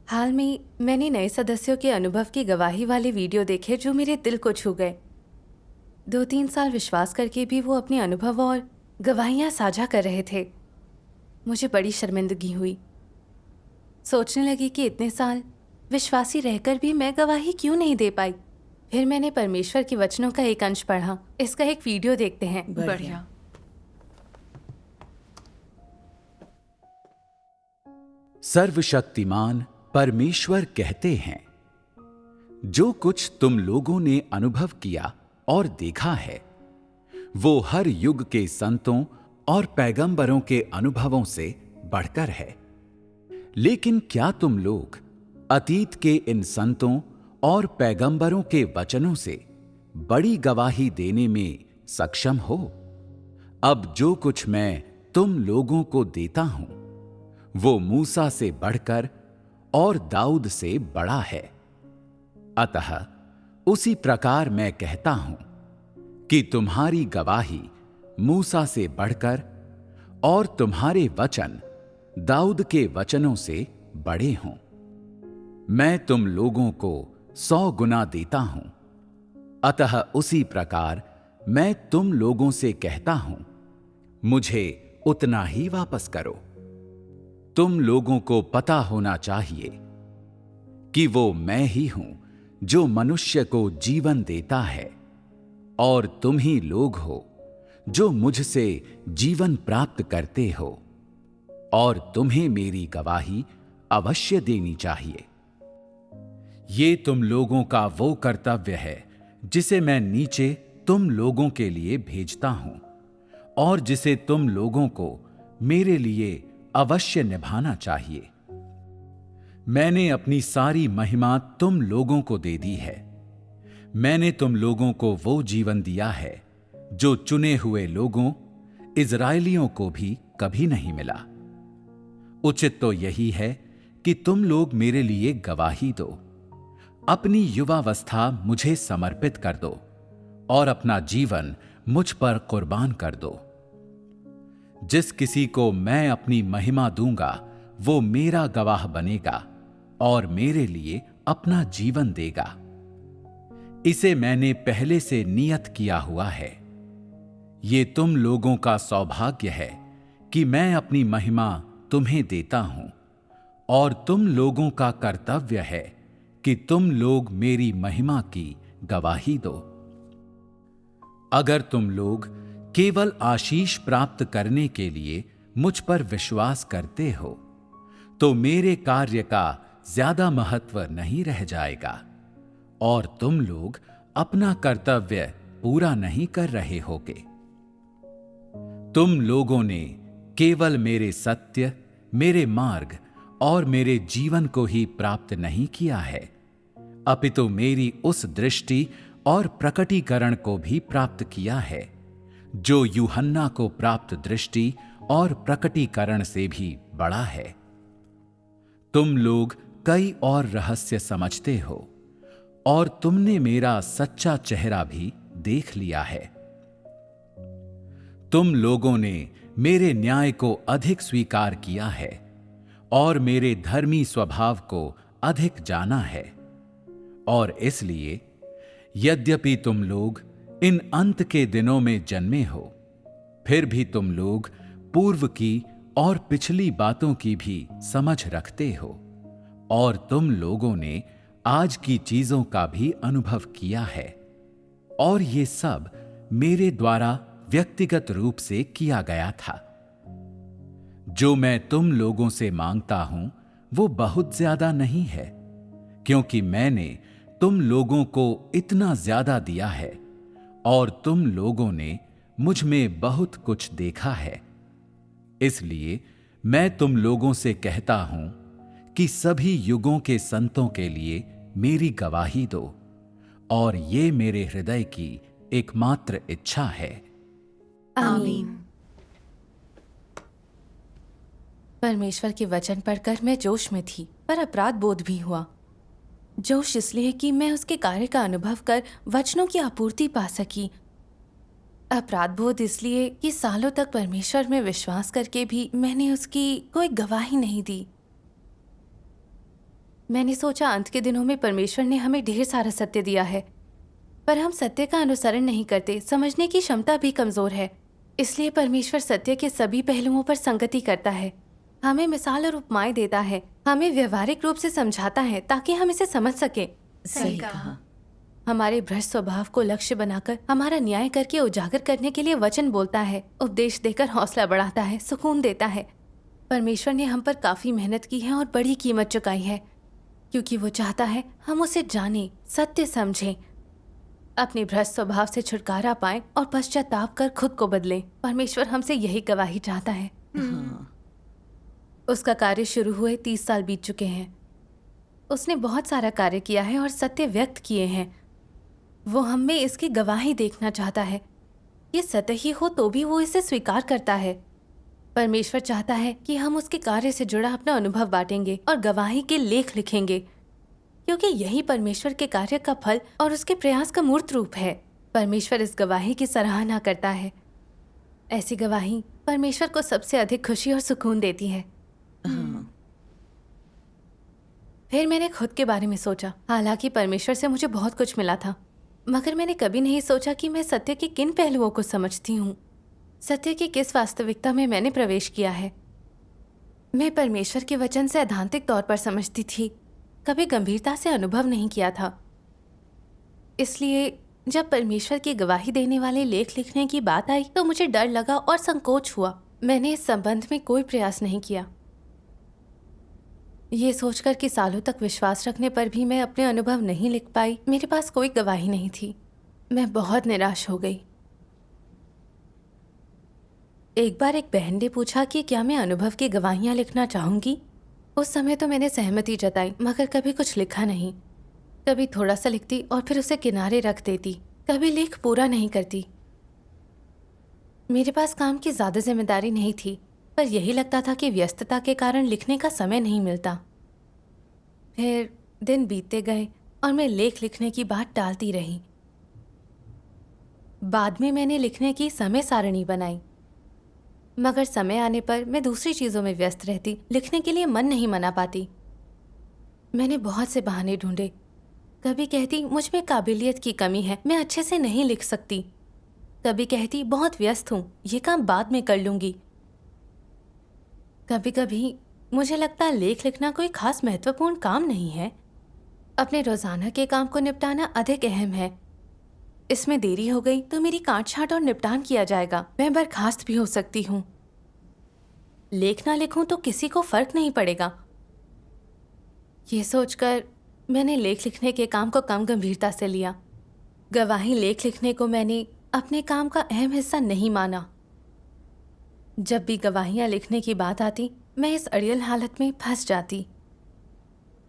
हाल में मैंने नए सदस्यों के अनुभव की गवाही वाले वीडियो देखे जो मेरे दिल को छू गए। 2-3 साल विश्वास करके भी वो अपने अनुभव और गवाहियां साझा कर रहे थे। मुझे बड़ी शर्मिंदगी हुई। सोचने लगी कि इतने साल विश्वासी रहकर भी मैं गवाही क्यों नहीं दे पाई। फिर मैंने परमेश्वर के वचनों का एक अंश पढ़ा। इसका एक वीडियो देखते हैं। बढ़िया। सर्वशक्तिमान परमेश्वर कहते हैं, जो कुछ तुम लोगों ने अनुभव किया और देखा है वो हर युग के संतों और पैगंबरों के अनुभवों से बढ़कर है। लेकिन क्या तुम लोग अतीत के इन संतों और पैगंबरों के वचनों से बड़ी गवाही देने में सक्षम हो? अब जो कुछ मैं तुम लोगों को देता हूं वो मूसा से बढ़कर और दाऊद से बड़ा है। अतः उसी प्रकार मैं कहता हूं कि तुम्हारी गवाही मूसा से बढ़कर और तुम्हारे वचन दाऊद के वचनों से बड़े हों। मैं तुम लोगों को 100 गुना देता हूं, अतः उसी प्रकार मैं तुम लोगों से कहता हूं, मुझे उतना ही वापस करो। तुम लोगों को पता होना चाहिए कि वो मैं ही हूं जो मनुष्य को जीवन देता है, और तुम ही लोग हो जो मुझसे जीवन प्राप्त करते हो, और तुम्हें मेरी गवाही अवश्य देनी चाहिए। ये तुम लोगों का वो कर्तव्य है जिसे मैं नीचे तुम लोगों के लिए भेजता हूं, और जिसे तुम लोगों को मेरे लिए अवश्य निभाना चाहिए। मैंने अपनी सारी महिमा तुम लोगों को दे दी है। मैंने तुम लोगों को वो जीवन दिया है जो चुने हुए लोगों इज़राइलियों को भी कभी नहीं मिला। उचित तो यही है कि तुम लोग मेरे लिए गवाही दो। अपनी युवावस्था मुझे समर्पित कर दो और अपना जीवन मुझ पर कुर्बान कर दो। जिस किसी को मैं अपनी महिमा दूंगा वो मेरा गवाह बनेगा और मेरे लिए अपना जीवन देगा। इसे मैंने पहले से नियत किया हुआ है। ये तुम लोगों का सौभाग्य है कि मैं अपनी महिमा तुम्हें देता हूं, और तुम लोगों का कर्तव्य है कि तुम लोग मेरी महिमा की गवाही दो। अगर तुम लोग केवल आशीष प्राप्त करने के लिए मुझ पर विश्वास करते हो तो मेरे कार्य का ज्यादा महत्व नहीं रह जाएगा, और तुम लोग अपना कर्तव्य पूरा नहीं कर रहे होगे। तुम लोगों ने केवल मेरे सत्य, मेरे मार्ग और मेरे जीवन को ही प्राप्त नहीं किया है, अपितु मेरी उस दृष्टि और प्रकटीकरण को भी प्राप्त किया है जो यूहन्ना को प्राप्त दृष्टि और प्रकटीकरण से भी बड़ा है। तुम लोग कई और रहस्य समझते हो, और तुमने मेरा सच्चा चेहरा भी देख लिया है। तुम लोगों ने मेरे न्याय को अधिक स्वीकार किया है और मेरे धर्मी स्वभाव को अधिक जाना है, और इसलिए यद्यपि तुम लोग इन अंत के दिनों में जन्मे हो, फिर भी तुम लोग पूर्व की और पिछली बातों की भी समझ रखते हो, और तुम लोगों ने आज की चीजों का भी अनुभव किया है, और ये सब मेरे द्वारा व्यक्तिगत रूप से किया गया था। जो मैं तुम लोगों से मांगता हूं वो बहुत ज्यादा नहीं है, क्योंकि मैंने तुम लोगों को इतना ज्यादा दिया है और तुम लोगों ने मुझ में बहुत कुछ देखा है। इसलिए मैं तुम लोगों से कहता हूं कि सभी युगों के संतों के लिए मेरी गवाही दो, और ये मेरे हृदय की एकमात्र इच्छा है। आमीन। परमेश्वर के वचन पढ़कर मैं जोश में थी, पर अपराध बोध भी हुआ। जोश इसलिए कि मैं उसके कार्य का अनुभव कर वचनों की आपूर्ति पा सकी। अपराध बोध इसलिए कि सालों तक परमेश्वर में विश्वास करके भी मैंने उसकी कोई गवाही नहीं दी। मैंने सोचा अंत के दिनों में परमेश्वर ने हमें ढेर सारा सत्य दिया है, पर हम सत्य का अनुसरण नहीं करते, समझने की क्षमता भी कमजोर है। इसलिए परमेश्वर सत्य के सभी पहलुओं पर संगति करता है, हमें मिसाल और उपमाएं देता है, हमें व्यवहारिक रूप से समझाता है ताकि हम इसे समझ सके। सही कहा। हमारे भ्रष्ट स्वभाव को लक्ष्य बनाकर हमारा न्याय करके उजागर करने के लिए वचन बोलता है, उपदेश देकर हौसला बढ़ाता है, सुकून देता है। परमेश्वर ने हम पर काफी मेहनत की है और बड़ी कीमत चुकाई है, क्योंकि वो चाहता है हम उसे जानें, सत्य समझें, अपने भ्रष्ट स्वभाव से छुटकारा पाएं और पश्चाताप कर खुद को बदलें। परमेश्वर हमसे यही गवाही चाहता है। उसका कार्य शुरू हुए 30 साल बीत चुके हैं। उसने बहुत सारा कार्य किया है और सत्य व्यक्त किए हैं। वो हम में इसकी गवाही देखना चाहता है। ये सत्य ही हो तो भी वो इसे स्वीकार करता है। परमेश्वर चाहता है कि हम उसके कार्य से जुड़ा अपना अनुभव बांटेंगे और गवाही के लेख लिखेंगे, क्योंकि यही परमेश्वर के कार्य का फल और उसके प्रयास का मूर्त रूप है। परमेश्वर इस गवाही की सराहना करता है। ऐसी गवाही परमेश्वर को सबसे अधिक खुशी और सुकून देती है। फिर मैंने खुद के बारे में सोचा। हालांकि परमेश्वर से मुझे बहुत कुछ मिला था, मगर मैंने कभी नहीं सोचा कि मैं सत्य के किन पहलुओं को समझती हूँ, सत्य की किस वास्तविकता में मैंने प्रवेश किया है। मैं परमेश्वर के वचन से सैद्धांतिक तौर पर समझती थी, कभी गंभीरता से अनुभव नहीं किया था। इसलिए जब परमेश्वर की गवाही देने वाले लेख लिखने की बात आई तो मुझे डर लगा और संकोच हुआ। मैंने इस संबंध में कोई प्रयास नहीं किया, ये सोचकर कि सालों तक विश्वास रखने पर भी मैं अपने अनुभव नहीं लिख पाई। मेरे पास कोई गवाही नहीं थी। मैं बहुत निराश हो गई। एक बार एक बहन ने पूछा कि क्या मैं अनुभव की गवाहियां लिखना चाहूंगी। उस समय तो मैंने सहमति जताई, मगर कभी कुछ लिखा नहीं। कभी थोड़ा सा लिखती और फिर उसे किनारे रख देती, कभी लेख पूरा नहीं करती। मेरे पास काम की ज्यादा जिम्मेदारी नहीं थी, पर यही लगता था कि व्यस्तता के कारण लिखने का समय नहीं मिलता। फिर दिन बीतते गए और मैं लेख लिखने की बात टालती रही। बाद में मैंने लिखने की समय सारणी बनाई, मगर समय आने पर मैं दूसरी चीजों में व्यस्त रहती, लिखने के लिए मन नहीं मना पाती। मैंने बहुत से बहाने ढूंढे। कभी कहती मुझ में काबिलियत की कमी है, मैं अच्छे से नहीं लिख सकती। कभी कहती बहुत व्यस्त हूं, ये काम बाद में कर लूंगी। कभी कभी मुझे लगता लेख लिखना कोई खास महत्वपूर्ण काम नहीं है। अपने रोजाना के काम को निपटाना अधिक अहम है। इसमें देरी हो गई तो मेरी काट छांट और निपटान किया जाएगा, मैं बर्खास्त भी हो सकती हूँ। लेख ना लिखूं तो किसी को फर्क नहीं पड़ेगा। ये सोचकर मैंने लेख लिखने के काम को कम गंभीरता से लिया। गवाही लेख लिखने को मैंने अपने काम का अहम हिस्सा नहीं माना। जब भी गवाहियां लिखने की बात आती, मैं इस अड़ियल हालत में फंस जाती।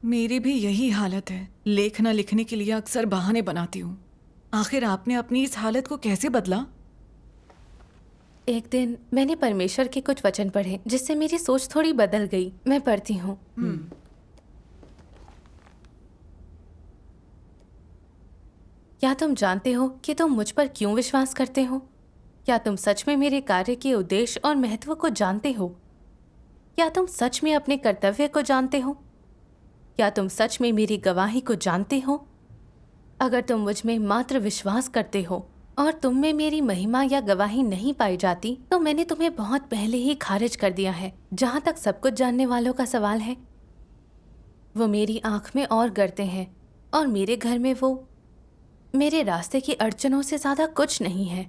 मेरी भी यही हालत है। लेख न लिखने के लिए अक्सर बहाने बनाती हूँ। आखिर आपने अपनी इस हालत को कैसे बदला? एक दिन मैंने परमेश्वर के कुछ वचन पढ़े, जिससे मेरी सोच थोड़ी बदल गई। मैं पढ़ती हूँ। क्या तुम जानते हो कि तुम मुझ पर क्यों विश्वास करते हो? क्या तुम सच में मेरे कार्य के उद्देश्य और महत्व को जानते हो? क्या तुम सच में अपने कर्तव्य को जानते हो? क्या तुम सच में मेरी गवाही को जानते हो? अगर तुम मुझ में मात्र विश्वास करते हो और तुम में मेरी महिमा या गवाही नहीं पाई जाती, तो मैंने तुम्हें बहुत पहले ही खारिज कर दिया है। जहां तक सब कुछ जानने वालों का सवाल है, वो मेरी आंख में और गड़ते हैं, और मेरे घर में वो मेरे रास्ते की अड़चनों से ज्यादा कुछ नहीं है।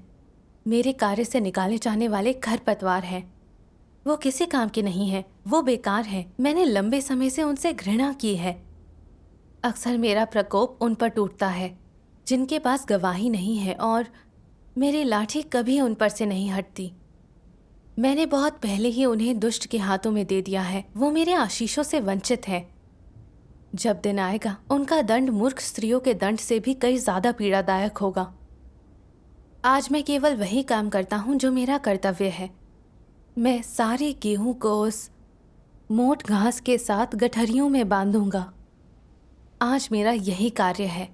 मेरे कार्य से निकाले जाने वाले खरपतवार हैं। वो किसी काम के नहीं है, वो बेकार है। मैंने लंबे समय से उनसे घृणा की है। अक्सर मेरा प्रकोप उन पर टूटता है जिनके पास गवाही नहीं है, और मेरी लाठी कभी उन पर से नहीं हटती। मैंने बहुत पहले ही उन्हें दुष्ट के हाथों में दे दिया है। वो मेरे आशीषों से वंचित है। जब दिन आएगा, उनका दंड मूर्ख स्त्रियों के दंड से भी कई ज्यादा पीड़ादायक होगा। आज मैं केवल वही काम करता हूँ जो मेरा कर्तव्य है। मैं सारे गेहूं को उस मोट घास के साथ गठरियों में बांधूंगा। आज मेरा यही कार्य है।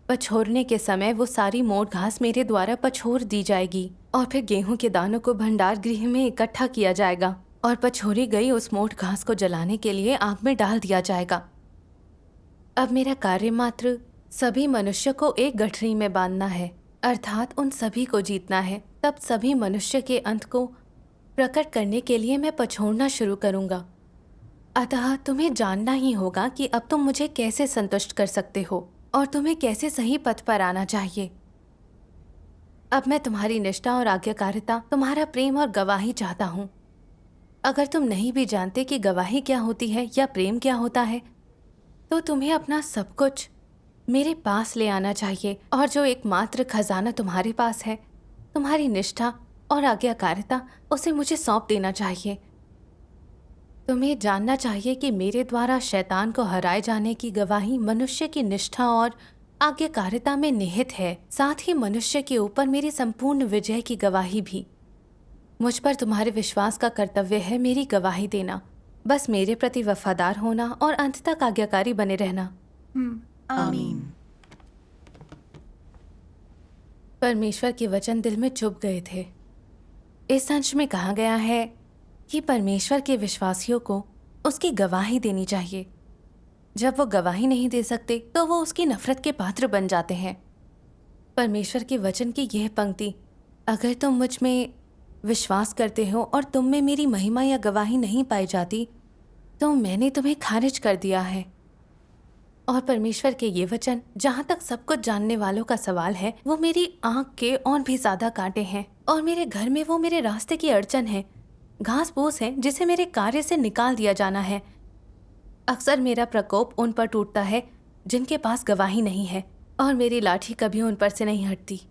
पछोरने के समय वो सारी मोट घास मेरे द्वारा पछोर दी जाएगी, और फिर गेहूं के दानों को भंडार गृह में इकट्ठा किया जाएगा, और पछोरी गई उस मोट घास को जलाने के लिए आग में डाल दिया जाएगा। अब मेरा कार्य मात्र सभी मनुष्य को एक गठरी में बांधना है, अर्थात उन सभी को जीतना है। तब सभी मनुष्य के अंत को प्रकट करने के लिए मैं पछोड़ना शुरू करूंगा। अतः तुम्हें जानना ही होगा कि अब तुम मुझे कैसे संतुष्ट कर सकते हो और तुम्हें कैसे सही पथ पर आना चाहिए। अब मैं तुम्हारी निष्ठा और आज्ञाकारिता, तुम्हारा प्रेम और गवाही चाहता हूँ। अगर तुम नहीं भी जानते कि गवाही क्या होती है या प्रेम क्या होता है, तो तुम्हें अपना सब कुछ मेरे पास ले आना चाहिए, और जो एकमात्र खजाना तुम्हारे पास है, तुम्हारी निष्ठा और आज्ञाकारिता, उसे मुझे सौंप देना चाहिए। तुम्हें जानना चाहिए कि मेरे द्वारा शैतान को हराए जाने की गवाही मनुष्य की निष्ठा और आज्ञाकारिता में निहित है, साथ ही मनुष्य के ऊपर मेरी संपूर्ण विजय की गवाही भी। मुझ पर तुम्हारे विश्वास का कर्तव्य है मेरी गवाही देना, बस मेरे प्रति वफादार होना और अंत तक आज्ञाकारी बने रहना। आमीन। परमेश्वर के वचन दिल में चुभ गए थे। इस अंश में कहा गया है कि परमेश्वर के विश्वासियों को उसकी गवाही देनी चाहिए। जब वो गवाही नहीं दे सकते तो वो उसकी नफरत के पात्र बन जाते हैं। परमेश्वर के वचन की यह पंक्ति, अगर तुम मुझ में विश्वास करते हो और तुम में मेरी महिमा या गवाही नहीं पाई जाती, तो मैंने तुम्हें खारिज कर दिया है। और परमेश्वर के ये वचन, जहाँ तक सब कुछ जानने वालों का सवाल है, वो मेरी आँख के और भी ज्यादा कांटे हैं, और मेरे घर में वो मेरे रास्ते की अड़चन है, घास फूस है जिसे मेरे कार्य से निकाल दिया जाना है। अक्सर मेरा प्रकोप उन पर टूटता है जिनके पास गवाही नहीं है, और मेरी लाठी कभी उन पर से नहीं हटती।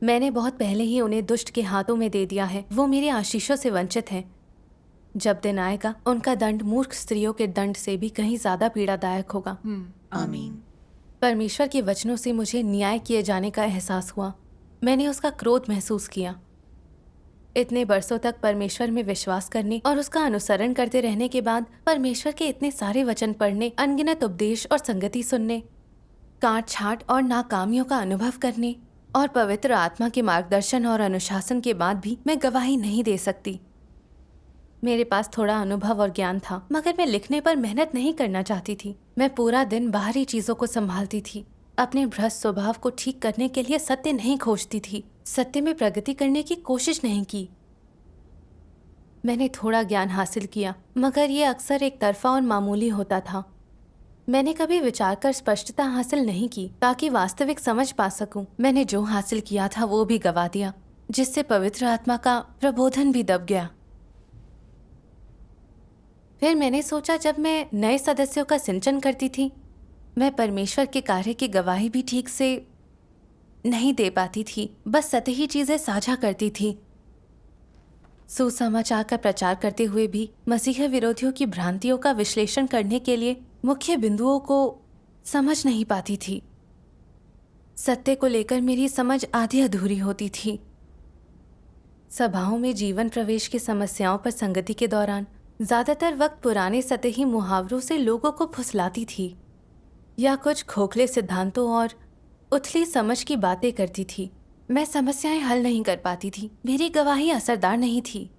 मैंने बहुत पहले ही उन्हें दुष्ट के हाथों में दे दिया है। वो मेरे आशीषों से वंचित हैं। जब दिन आएगा, उनका दंड मूर्ख स्त्रियों के दंड से भी कहीं ज्यादा पीड़ादायक होगा। आमीन। परमेश्वर के वचनों से मुझे न्याय किए जाने का एहसास हुआ। मैंने उसका क्रोध महसूस किया। इतने बरसों तक परमेश्वर में विश्वास करने और उसका अनुसरण करते रहने के बाद परमेश्वर के इतने सारे वचन पढ़ने, अनगिनत उपदेश और संगति सुनने, काट छाट और नाकामियों का अनुभव करने और पवित्र आत्मा के मार्गदर्शन और अनुशासन के बाद भी मैं गवाही नहीं दे सकती। मेरे पास थोड़ा अनुभव और ज्ञान था, मगर मैं लिखने पर मेहनत नहीं करना चाहती थी। मैं पूरा दिन बाहरी चीजों को संभालती थी। अपने भ्रष्ट स्वभाव को ठीक करने के लिए सत्य नहीं खोजती थी, सत्य में प्रगति करने की कोशिश नहीं की। मैंने थोड़ा ज्ञान हासिल किया, मगर ये अक्सर एक तरफा और मामूली होता था। मैंने कभी विचार कर स्पष्टता हासिल नहीं की ताकि वास्तविक समझ पा सकूं। मैंने जो हासिल किया था वो भी गवा दिया, जिससे पवित्र आत्मा का प्रबोधन भी दब गया। फिर मैंने सोचा, जब मैं नए सदस्यों का सिंचन करती थी, मैं परमेश्वर के कार्य की गवाही भी ठीक से नहीं दे पाती थी, बस सतही चीजें साझा करती थी। सुसमाचार का प्रचार करते हुए भी मसीह विरोधियों की भ्रांतियों का विश्लेषण करने के लिए मुख्य बिंदुओं को समझ नहीं पाती थी। सत्य को लेकर मेरी समझ आधी अधूरी होती थी। सभाओं में जीवन प्रवेश की समस्याओं पर संगति के दौरान ज्यादातर वक्त पुराने सतही मुहावरों से लोगों को फुसलाती थी या कुछ खोखले सिद्धांतों और उथली समझ की बातें करती थी। मैं समस्याएं हल नहीं कर पाती थी। मेरी गवाही असरदार नहीं थी।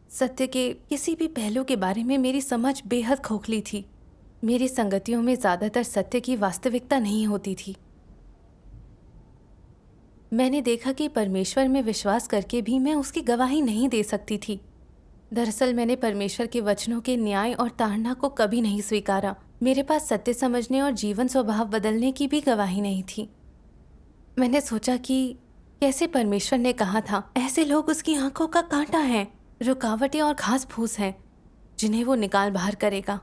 सत्य के किसी भी पहलू के बारे में मेरी समझ बेहद खोखली थी। मेरी संगतियों में ज्यादातर सत्य की वास्तविकता नहीं होती थी। मैंने देखा कि परमेश्वर में विश्वास करके भी मैं उसकी गवाही नहीं दे सकती थी। दरअसल मैंने परमेश्वर के वचनों के न्याय और ताड़ना को कभी नहीं स्वीकारा। मेरे पास सत्य समझने और जीवन स्वभाव बदलने की भी गवाही नहीं थी। मैंने सोचा कि कैसे परमेश्वर ने कहा था, ऐसे लोग उसकी आंखों का कांटा हैं, रुकावटें और घास फूस हैं जिन्हें वो निकाल बाहर करेगा।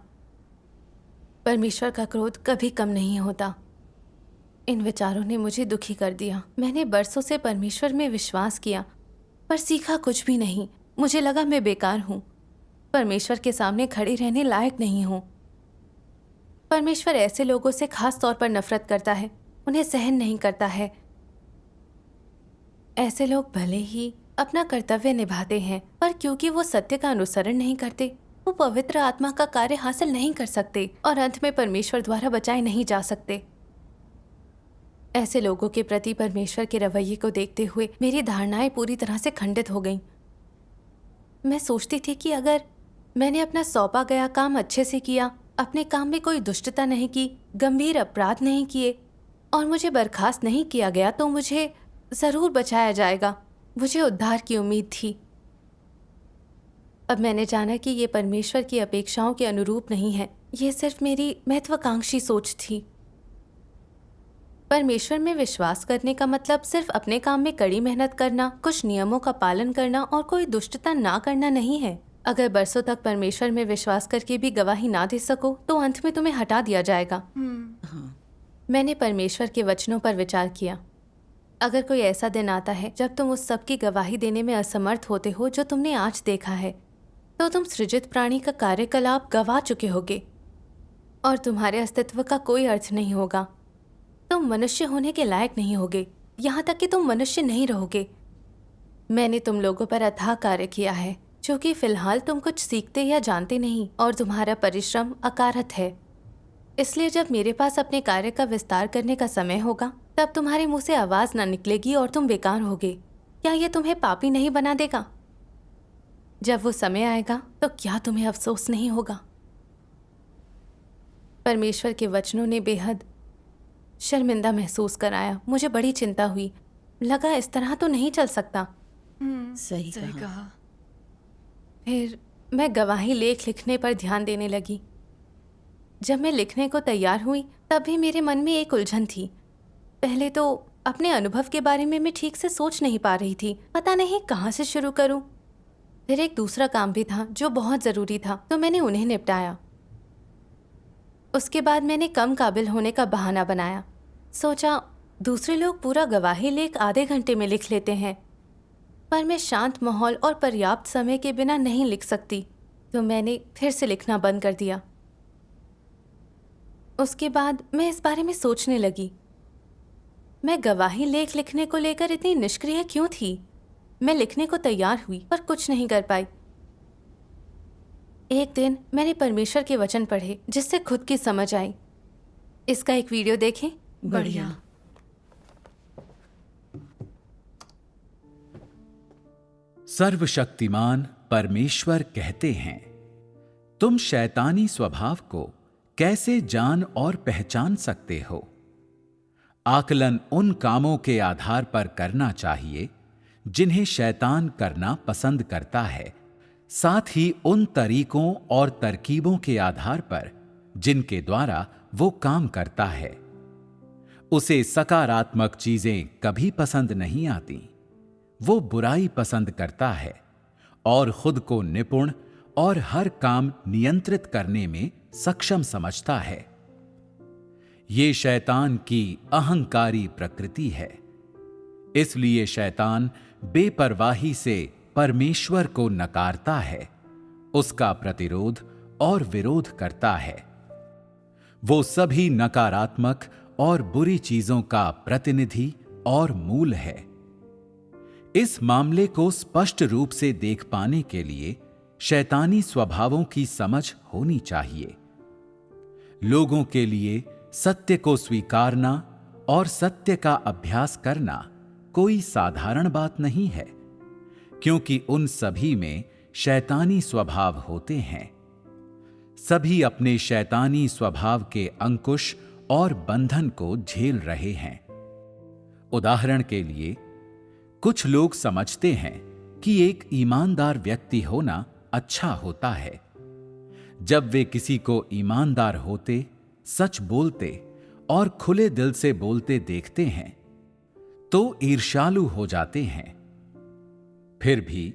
परमेश्वर का क्रोध कभी कम नहीं होता। इन विचारों ने मुझे दुखी कर दिया। मैंने बरसों से परमेश्वर में विश्वास किया, पर सीखा कुछ भी नहीं। मुझे लगा मैं बेकार हूँ, परमेश्वर के सामने खड़े रहने लायक नहीं हूँ। परमेश्वर ऐसे लोगों से खास तौर पर नफरत करता है, उन्हें सहन नहीं करता है। ऐसे लोग भले ही अपना कर्तव्य निभाते हैं, पर क्योंकि वो सत्य का अनुसरण नहीं करते, वो पवित्र आत्मा का कार्य हासिल नहीं कर सकते और अंत में परमेश्वर द्वारा बचाए नहीं जा सकते। ऐसे लोगों के प्रति परमेश्वर के रवैये को देखते हुए मेरी धारणाएं पूरी तरह से खंडित हो गईं। मैं सोचती थी कि अगर मैंने अपना सौंपा गया काम अच्छे से किया, अपने काम में कोई दुष्टता नहीं की, गंभीर अपराध नहीं किए और मुझे बर्खास्त नहीं किया गया तो मुझे ज़रूर बचाया जाएगा। मुझे उद्धार की उम्मीद थी। अब मैंने जाना कि ये परमेश्वर की अपेक्षाओं के अनुरूप नहीं है। ये सिर्फ मेरी महत्वाकांक्षी सोच थी। परमेश्वर में विश्वास करने का मतलब सिर्फ अपने काम में कड़ी मेहनत करना, कुछ नियमों का पालन करना और कोई दुष्टता ना करना नहीं है। अगर बरसों तक परमेश्वर में विश्वास करके भी गवाही ना दे सको तो अंत में तुम्हें हटा दिया जाएगा। मैंने परमेश्वर के वचनों पर विचार किया। अगर कोई ऐसा दिन आता है जब तुम उस सब की गवाही देने में असमर्थ होते हो जो तुमने आज देखा है, तो तुम सृजित प्राणी का कार्यकलाप गवा चुके होगे और तुम्हारे अस्तित्व का कोई अर्थ नहीं होगा। तुम मनुष्य होने के लायक नहीं होगे, यहाँ तक कि तुम मनुष्य नहीं रहोगे। मैंने तुम लोगों पर अथाह कार्य किया है, जो कि फिलहाल तुम कुछ सीखते या जानते नहीं और तुम्हारा परिश्रम अकारत है। इसलिए जब मेरे पास अपने कार्य का विस्तार करने का समय होगा, तब तुम्हारे मुंह से आवाज ना निकलेगी और तुम बेकार होगे। क्या यह तुम्हें पापी नहीं बना देगा? जब वो समय आएगा तो क्या तुम्हें अफसोस नहीं होगा? परमेश्वर के वचनों ने बेहद शर्मिंदा महसूस कराया। मुझे बड़ी चिंता हुई। लगा इस तरह तो नहीं चल सकता। सही कहा। फिर मैं गवाही लेख लिखने पर ध्यान देने लगी। जब मैं लिखने को तैयार हुई तब भी मेरे मन में एक उलझन थी। पहले तो अपने अनुभव के बारे में मैं ठीक से सोच नहीं पा रही थी। पता नहीं कहाँ से शुरू करूं। फिर एक दूसरा काम भी था जो बहुत ज़रूरी था, तो मैंने उन्हें निपटाया। उसके बाद मैंने कम काबिल होने का बहाना बनाया। सोचा दूसरे लोग पूरा गवाही लेख आधे घंटे में लिख लेते हैं, पर मैं शांत माहौल और पर्याप्त समय के बिना नहीं लिख सकती, तो मैंने फिर से लिखना बंद कर दिया। उसके बाद मैं इस बारे में सोचने लगी, मैं गवाही लेख लिखने को लेकर इतनी निष्क्रिय क्यों थी? मैं लिखने को तैयार हुई पर कुछ नहीं कर पाई। एक दिन मैंने परमेश्वर के वचन पढ़े जिससे खुद की समझ आई। इसका एक वीडियो देखें। बढ़िया। सर्वशक्तिमान परमेश्वर कहते हैं, तुम शैतानी स्वभाव को कैसे जान और पहचान सकते हो? आकलन उन कामों के आधार पर करना चाहिए जिन्हें शैतान करना पसंद करता है, साथ ही उन तरीकों और तरकीबों के आधार पर जिनके द्वारा वो काम करता है। उसे सकारात्मक चीजें कभी पसंद नहीं आती। वो बुराई पसंद करता है और खुद को निपुण और हर काम नियंत्रित करने में सक्षम समझता है। ये शैतान की अहंकारी प्रकृति है। इसलिए शैतान बेपरवाही से परमेश्वर को नकारता है, उसका प्रतिरोध और विरोध करता है। वो सभी नकारात्मक और बुरी चीजों का प्रतिनिधि और मूल है। इस मामले को स्पष्ट रूप से देख पाने के लिए शैतानी स्वभावों की समझ होनी चाहिए। लोगों के लिए सत्य को स्वीकारना और सत्य का अभ्यास करना कोई साधारण बात नहीं है, क्योंकि उन सभी में शैतानी स्वभाव होते हैं। सभी अपने शैतानी स्वभाव के अंकुश और बंधन को झेल रहे हैं। उदाहरण के लिए, कुछ लोग समझते हैं कि एक ईमानदार व्यक्ति होना अच्छा होता है। जब वे किसी को ईमानदार होते, सच बोलते और खुले दिल से बोलते देखते हैं तो ईर्ष्यालु हो जाते हैं। फिर भी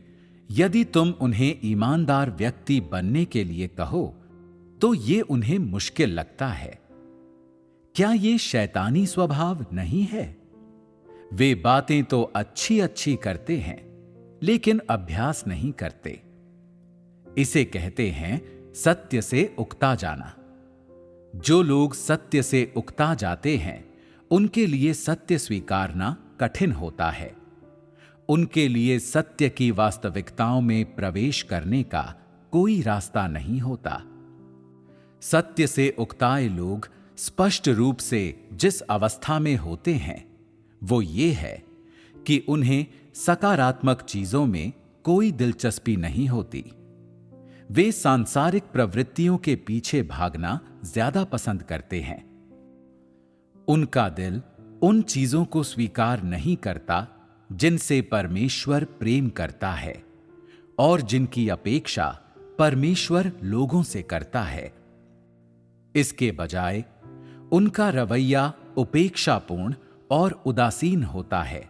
यदि तुम उन्हें ईमानदार व्यक्ति बनने के लिए कहो तो ये उन्हें मुश्किल लगता है। क्या ये शैतानी स्वभाव नहीं है? वे बातें तो अच्छी अच्छी करते हैं लेकिन अभ्यास नहीं करते। इसे कहते हैं सत्य से उकता जाना। जो लोग सत्य से उकता जाते हैं उनके लिए सत्य स्वीकारना कठिन होता है। उनके लिए सत्य की वास्तविकताओं में प्रवेश करने का कोई रास्ता नहीं होता। सत्य से उकताए लोग स्पष्ट रूप से जिस अवस्था में होते हैं वो ये है कि उन्हें सकारात्मक चीजों में कोई दिलचस्पी नहीं होती। वे सांसारिक प्रवृत्तियों के पीछे भागना ज्यादा पसंद करते हैं। उनका दिल उन चीजों को स्वीकार नहीं करता जिनसे परमेश्वर प्रेम करता है और जिनकी अपेक्षा परमेश्वर लोगों से करता है। इसके बजाय उनका रवैया उपेक्षापूर्ण और उदासीन होता है।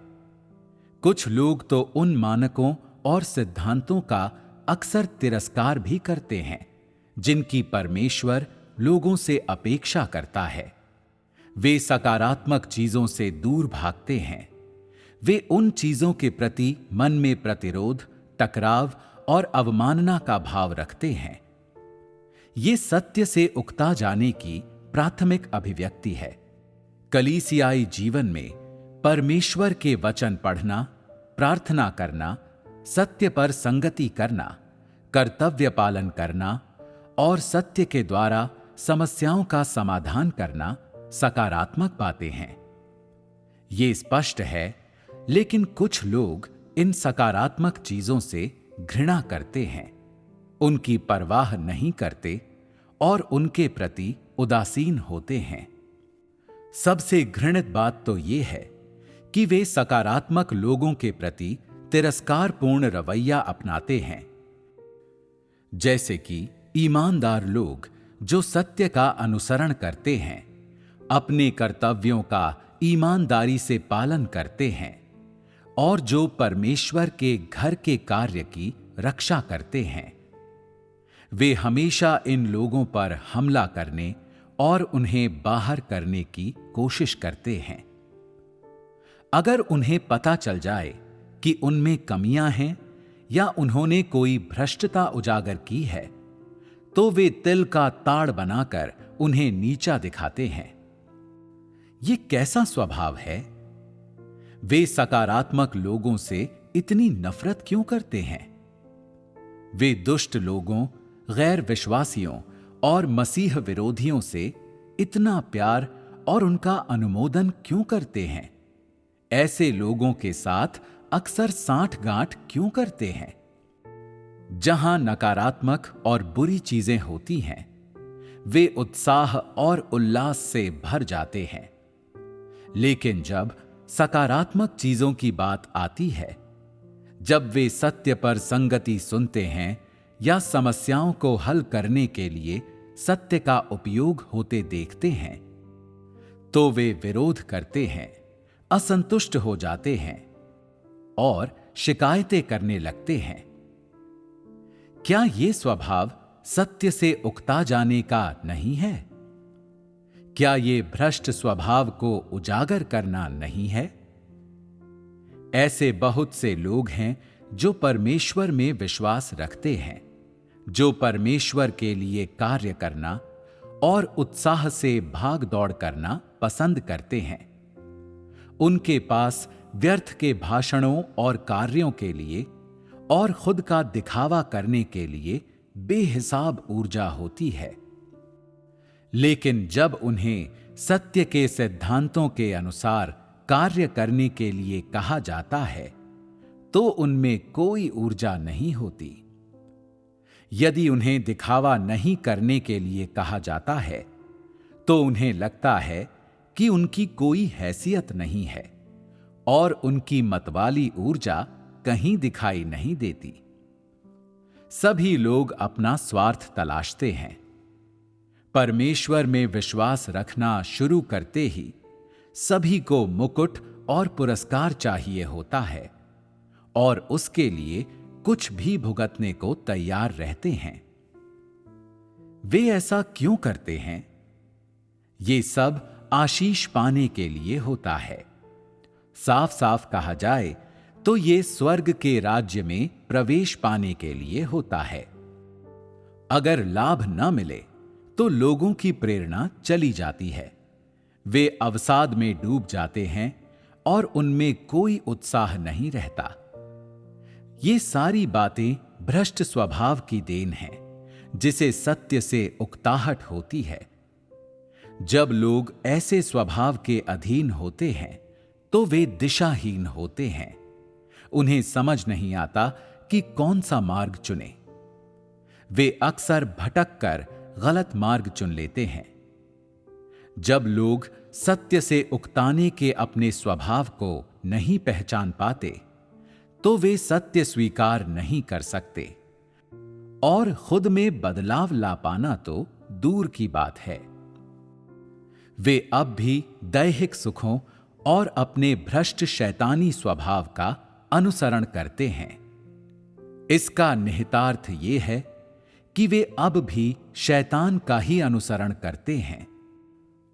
कुछ लोग तो उन मानकों और सिद्धांतों का अक्सर तिरस्कार भी करते हैं जिनकी परमेश्वर लोगों से अपेक्षा करता है। वे सकारात्मक चीजों से दूर भागते हैं। वे उन चीजों के प्रति मन में प्रतिरोध, टकराव और अवमानना का भाव रखते हैं। ये सत्य से उकता जाने की प्राथमिक अभिव्यक्ति है। कलीसियाई जीवन में परमेश्वर के वचन पढ़ना, प्रार्थना करना, सत्य पर संगति करना, कर्तव्य पालन करना और सत्य के द्वारा समस्याओं का समाधान करना सकारात्मक बातें हैं। ये स्पष्ट है, लेकिन कुछ लोग इन सकारात्मक चीजों से घृणा करते हैं, उनकी परवाह नहीं करते और उनके प्रति उदासीन होते हैं। सबसे घृणित बात तो यह है कि वे सकारात्मक लोगों के प्रति तिरस्कारपूर्ण रवैया अपनाते हैं। जैसे कि ईमानदार लोग जो सत्य का अनुसरण करते हैं, अपने कर्तव्यों का ईमानदारी से पालन करते हैं और जो परमेश्वर के घर के कार्य की रक्षा करते हैं। वे हमेशा इन लोगों पर हमला करने और उन्हें बाहर करने की कोशिश करते हैं। अगर उन्हें पता चल जाए कि उनमें कमियां हैं या उन्होंने कोई भ्रष्टता उजागर की है, तो वे तिल का ताड़ बनाकर उन्हें नीचा दिखाते हैं। ये कैसा स्वभाव है? वे सकारात्मक लोगों से इतनी नफरत क्यों करते हैं? वे दुष्ट लोगों, गैर विश्वासियों और मसीह विरोधियों से इतना प्यार और उनका अनुमोदन क्यों करते हैं? ऐसे लोगों के साथ अक्सर सांठ-गांठ क्यों करते हैं? जहां नकारात्मक और बुरी चीजें होती हैं, वे उत्साह और उल्लास से भर जाते हैं। लेकिन जब सकारात्मक चीजों की बात आती है, जब वे सत्य पर संगति सुनते हैं या समस्याओं को हल करने के लिए सत्य का उपयोग होते देखते हैं, तो वे विरोध करते हैं, असंतुष्ट हो जाते हैं और शिकायतें करने लगते हैं। क्या यह स्वभाव सत्य से उकता जाने का नहीं है? क्या ये भ्रष्ट स्वभाव को उजागर करना नहीं है? ऐसे बहुत से लोग हैं जो परमेश्वर में विश्वास रखते हैं, जो परमेश्वर के लिए कार्य करना और उत्साह से भाग दौड़ करना पसंद करते हैं। उनके पास व्यर्थ के भाषणों और कार्यों के लिए और खुद का दिखावा करने के लिए बेहिसाब ऊर्जा होती है। लेकिन जब उन्हें सत्य के सिद्धांतों के अनुसार कार्य करने के लिए कहा जाता है, तो उनमें कोई ऊर्जा नहीं होती। यदि उन्हें दिखावा नहीं करने के लिए कहा जाता है, तो उन्हें लगता है कि उनकी कोई हैसियत नहीं है और उनकी मतवाली ऊर्जा कहीं दिखाई नहीं देती। सभी लोग अपना स्वार्थ तलाशते हैं। परमेश्वर में विश्वास रखना शुरू करते ही सभी को मुकुट और पुरस्कार चाहिए होता है और उसके लिए कुछ भी भुगतने को तैयार रहते हैं। वे ऐसा क्यों करते हैं? ये सब आशीष पाने के लिए होता है। साफ साफ कहा जाए तो ये स्वर्ग के राज्य में प्रवेश पाने के लिए होता है। अगर लाभ न मिले तो लोगों की प्रेरणा चली जाती है। वे अवसाद में डूब जाते हैं और उनमें कोई उत्साह नहीं रहता। ये सारी बातें भ्रष्ट स्वभाव की देन है, जिसे सत्य से उकताहट होती है। जब लोग ऐसे स्वभाव के अधीन होते हैं, तो वे दिशाहीन होते हैं। उन्हें समझ नहीं आता कि कौन सा मार्ग चुने। वे अक्सर भटक कर गलत मार्ग चुन लेते हैं। जब लोग सत्य से उकताने के अपने स्वभाव को नहीं पहचान पाते तो वे सत्य स्वीकार नहीं कर सकते, और खुद में बदलाव ला पाना तो दूर की बात है। वे अब भी दैहिक सुखों और अपने भ्रष्ट शैतानी स्वभाव का अनुसरण करते हैं। इसका निहितार्थ ये है कि वे अब भी शैतान का ही अनुसरण करते हैं।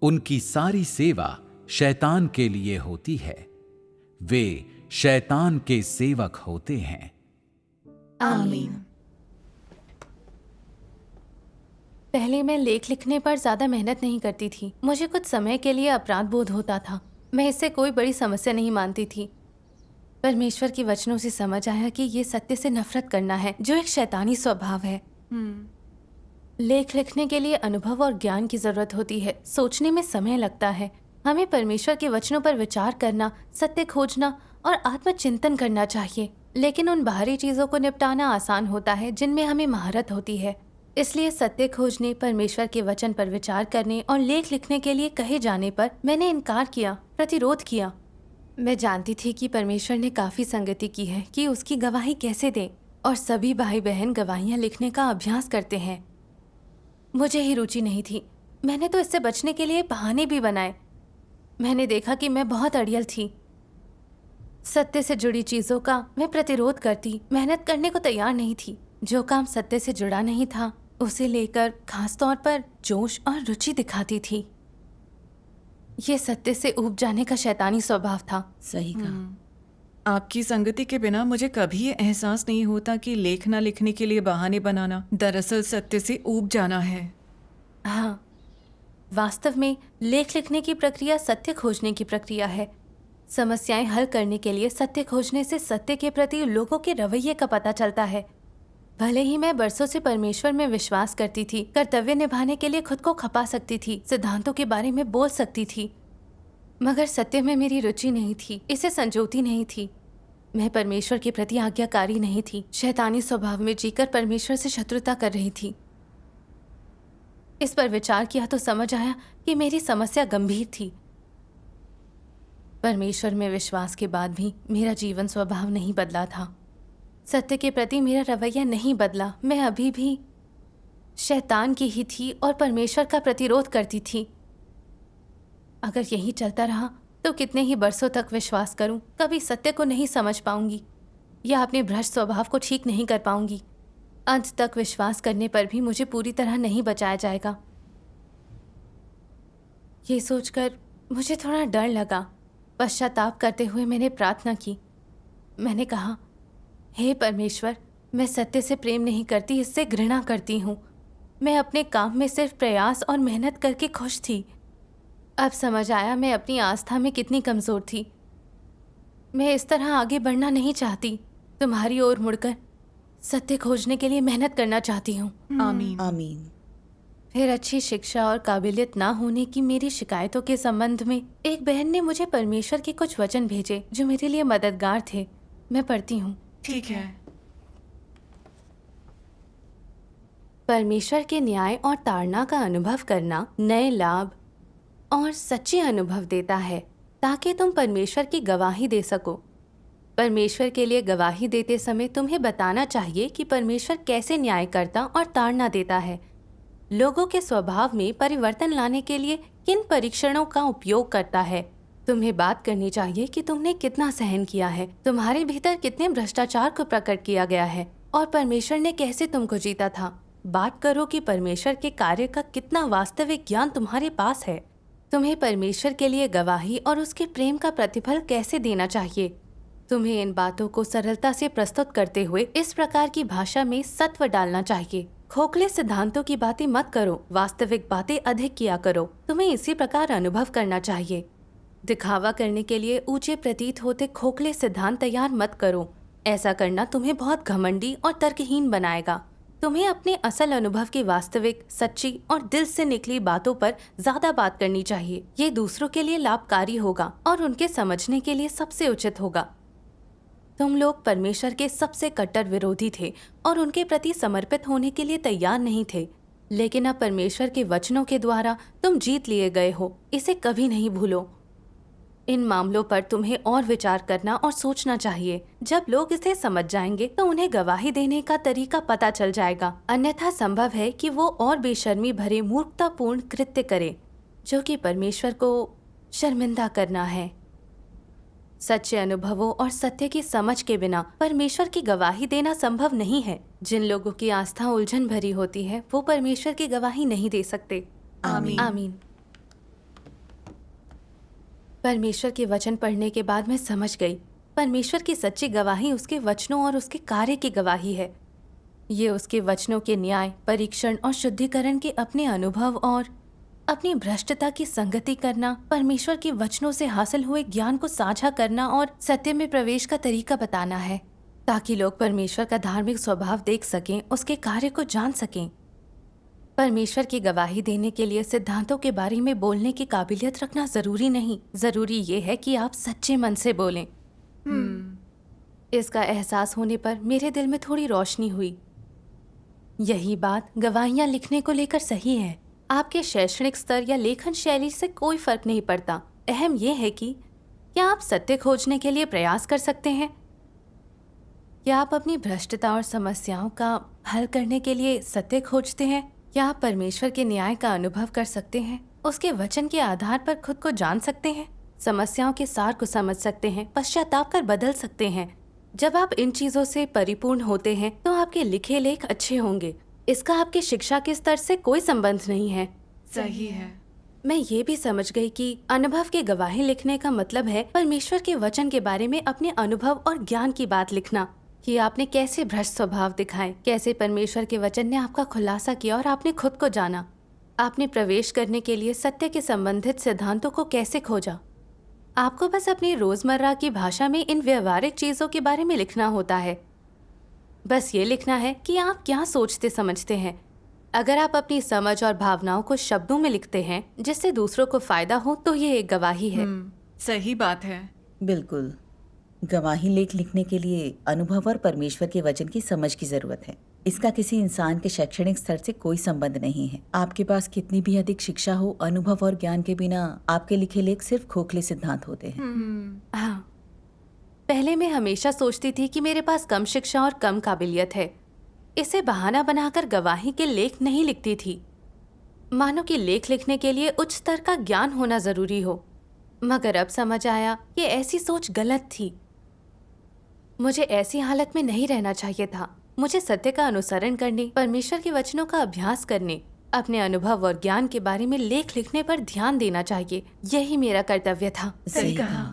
उनकी सारी सेवा शैतान के लिए होती है। वे शैतान के सेवक होते हैं। आमीन। पहले मैं लेख लिखने पर ज्यादा मेहनत नहीं करती थी। मुझे कुछ समय के लिए अपराध बोध होता था। मैं इससे कोई बड़ी समस्या नहीं मानती थी। परमेश्वर के वचनों से समझ आया कि ये सत्य से नफरत करना है, जो एक शैतानी स्वभाव है। लेख लिखने के लिए अनुभव और ज्ञान की जरूरत होती है। सोचने में समय लगता है। हमें परमेश्वर के वचनों पर विचार करना, सत्य खोजना और आत्मचिंतन करना चाहिए। लेकिन उन बाहरी चीजों को निपटाना आसान होता है जिनमें हमें महारत होती है। इसलिए सत्य खोजने, परमेश्वर के वचन पर विचार करने और लेख लिखने के लिए कहे जाने पर मैंने इनकार किया, प्रतिरोध किया। मैं जानती थी कि परमेश्वर ने काफी संगति की है कि उसकी गवाही कैसे दें, और सभी भाई बहन गवाहियां लिखने का अभ्यास करते हैं। मुझे ही रुचि नहीं थी। मैंने तो इससे बचने के लिए बहाने भी बनाए। मैंने देखा कि मैं बहुत अड़ियल थी। सत्य से जुड़ी चीजों का मैं प्रतिरोध करती, मेहनत करने को तैयार नहीं थी। जो काम सत्य से जुड़ा नहीं था उसे लेकर खास तौर पर जोश और रुचि दिखाती थी। ये सत्य से ऊब जाने का शैतानी स्वभाव था। सही कहा। आपकी संगति के बिना मुझे कभी ये एहसास नहीं होता कि लेखना लिखने के लिए बहाने बनाना दरअसल सत्य से ऊब जाना है। हाँ, वास्तव में लेख लिखने की प्रक्रिया सत्य खोजने की प्रक्रिया है। समस्याएं हल करने के लिए सत्य खोजने से सत्य के प्रति लोगों के रवैये का पता चलता है। भले ही मैं बरसों से परमेश्वर में विश्वास करती थी, कर्तव्य निभाने के लिए खुद को खपा सकती थी, सिद्धांतों के बारे में बोल सकती थी, मगर सत्य में मेरी रुचि नहीं थी, इसे संजोती नहीं थी। मैं परमेश्वर के प्रति आज्ञाकारी नहीं थी, शैतानी स्वभाव में जीकर परमेश्वर से शत्रुता कर रही थी। इस पर विचार किया तो समझ आया कि मेरी समस्या गंभीर थी। परमेश्वर में विश्वास के बाद भी मेरा जीवन स्वभाव नहीं बदला था। सत्य के प्रति मेरा रवैया नहीं बदला। मैं अभी भी शैतान की ही थी और परमेश्वर का प्रतिरोध करती थी। अगर यही चलता रहा तो कितने ही बरसों तक विश्वास करूं, कभी सत्य को नहीं समझ पाऊंगी या अपने भ्रष्ट स्वभाव को ठीक नहीं कर पाऊंगी। अंत तक विश्वास करने पर भी मुझे पूरी तरह नहीं बचाया जाएगा। ये सोचकर मुझे थोड़ा डर लगा। पश्चाताप करते हुए मैंने प्रार्थना की। मैंने कहा, हे परमेश्वर, मैं सत्य से प्रेम नहीं करती, इससे घृणा करती हूँ। मैं अपने काम में सिर्फ प्रयास और मेहनत करके खुश थी। अब समझ आया मैं अपनी आस्था में कितनी कमज़ोर थी। मैं इस तरह आगे बढ़ना नहीं चाहती। तुम्हारी ओर मुड़कर सत्य खोजने के लिए मेहनत करना चाहती हूँ। आमीन। आमीन। फिर अच्छी शिक्षा और काबिलियत ना होने की मेरी शिकायतों के संबंध में एक बहन ने मुझे परमेश्वर के कुछ वचन भेजे जो मेरे लिए मददगार थे। मैं पढ़ती हूँ। ठीक है। परमेश्वर के न्याय और ताड़ना का अनुभव करना नए लाभ और सच्चे अनुभव देता है ताकि तुम परमेश्वर की गवाही दे सको। परमेश्वर के लिए गवाही देते समय तुम्हें बताना चाहिए कि परमेश्वर कैसे न्याय करता और ताड़ना देता है। लोगों के स्वभाव में परिवर्तन लाने के लिए किन परीक्षणों का उपयोग करता है। तुम्हें बात करनी चाहिए कि तुमने कितना सहन किया है, तुम्हारे भीतर कितने भ्रष्टाचार को प्रकट किया गया है और परमेश्वर ने कैसे तुमको जीता था। बात करो कि परमेश्वर के कार्य का कितना वास्तविक ज्ञान तुम्हारे पास है। तुम्हें परमेश्वर के लिए गवाही और उसके प्रेम का प्रतिफल कैसे देना चाहिए। तुम्हें इन बातों को सरलता से प्रस्तुत करते हुए इस प्रकार की भाषा में सत्व डालना चाहिए। खोखले सिद्धांतों की बातें मत करो, वास्तविक बातें अधिक किया करो। तुम्हें इसी प्रकार अनुभव करना चाहिए। दिखावा करने के लिए ऊंचे प्रतीत होते खोखले सिद्धांत तैयार मत करो। ऐसा करना तुम्हें बहुत घमंडी और तर्कहीन बनाएगा। तुम्हें अपने असल अनुभव की वास्तविक, सच्ची और दिल से निकली बातों पर ज्यादा बात करनी चाहिए। ये दूसरों के लिए लाभकारी होगा और उनके समझने के लिए सबसे उचित होगा। तुम लोग परमेश्वर के सबसे कट्टर विरोधी थे और उनके प्रति समर्पित होने के लिए तैयार नहीं थे, लेकिन अब परमेश्वर के वचनों के द्वारा तुम जीत लिए गए हो। इसे कभी नहीं भूलो। इन मामलों पर तुम्हें और विचार करना और सोचना चाहिए। जब लोग इसे समझ जाएंगे तो उन्हें गवाही देने का तरीका पता चल जाएगा, अन्यथा संभव है कि वो और बेशर्मी भरे मूर्खतापूर्ण कृत्य करे, जो कि परमेश्वर को शर्मिंदा करना है। सच्चे अनुभवों और सत्य की समझ के बिना परमेश्वर की गवाही देना संभव नहीं है। जिन लोगों की आस्था उलझन भरी होती है वो परमेश्वर की गवाही नहीं दे सकते। आमीन। आमीन। परमेश्वर के वचन पढ़ने के बाद मैं समझ गई, परमेश्वर की सच्ची गवाही उसके वचनों और उसके कार्य की गवाही है। ये उसके वचनों के न्याय, परीक्षण और शुद्धिकरण के अपने अनुभव और अपनी भ्रष्टता की संगति करना, परमेश्वर के वचनों से हासिल हुए ज्ञान को साझा करना और सत्य में प्रवेश का तरीका बताना है, ताकि लोग परमेश्वर का धार्मिक स्वभाव देख सकें, उसके कार्य को जान सकें। परमेश्वर की गवाही देने के लिए सिद्धांतों के बारे में बोलने की काबिलियत रखना जरूरी नहीं। जरूरी ये है कि आप सच्चे मन से बोलें। इसका एहसास होने पर मेरे दिल में थोड़ी रोशनी हुई। यही बात गवाहियां लिखने को लेकर सही है। आपके शैक्षणिक स्तर या लेखन शैली से कोई फर्क नहीं पड़ता। अहम यह है कि क्या आप सत्य खोजने के लिए प्रयास कर सकते हैं? क्या आप अपनी भ्रष्टता और समस्याओं का हल करने के लिए सत्य खोजते हैं? क्या आप परमेश्वर के न्याय का अनुभव कर सकते हैं? उसके वचन के आधार पर खुद को जान सकते हैं, समस्याओं के सार को समझ सकते हैं, पश्चाताप कर बदल सकते हैं। जब आप इन चीजों से परिपूर्ण होते हैं तो आपके लिखे लेख अच्छे होंगे। इसका आपके शिक्षा के स्तर से कोई संबंध नहीं है। सही है। मैं ये भी समझ गई कि अनुभव की गवाही लिखने का मतलब है परमेश्वर के वचन के बारे में अपने अनुभव और ज्ञान की बात लिखना, कि आपने कैसे भ्रष्ट स्वभाव दिखाए, कैसे परमेश्वर के वचन ने आपका खुलासा किया और आपने खुद को जाना। आपने प्रवेश करने के लिए सत्य के संबंधित सिद्धांतों को कैसे खोजा। आपको बस अपनी रोजमर्रा की भाषा में इन व्यवहारिक चीजों के बारे में लिखना होता है। बस ये लिखना है कि आप क्या सोचते समझते हैं। अगर आप अपनी समझ और भावनाओं को शब्दों में लिखते हैं जिससे दूसरों को फायदा हो तो ये एक गवाही है। सही बात है। बिल्कुल। गवाही लेख लिखने के लिए अनुभव और परमेश्वर के वचन की समझ की जरूरत है। इसका किसी इंसान के शैक्षणिक स्तर से कोई संबंध नहीं है। आपके पास कितनी भी अधिक शिक्षा हो, अनुभव और ज्ञान के बिना आपके लिखे लेख सिर्फ खोखले सिद्धांत होते हैं। हाँ, पहले मैं हमेशा सोचती थी कि मेरे पास कम शिक्षा और कम काबिलियत है। इसे बहाना बनाकर गवाही के लेख नहीं लिखती थी, मानो कि लेख लिखने के लिए उच्च स्तर का ज्ञान होना जरूरी हो। मगर अब समझ आया ये ऐसी सोच गलत थी। मुझे ऐसी हालत में नहीं रहना चाहिए था। मुझे सत्य का अनुसरण करने, परमेश्वर के वचनों का अभ्यास करने, अपने अनुभव और ज्ञान के बारे में लेख लिखने पर ध्यान देना चाहिए। यही मेरा कर्तव्य था। सही कहा।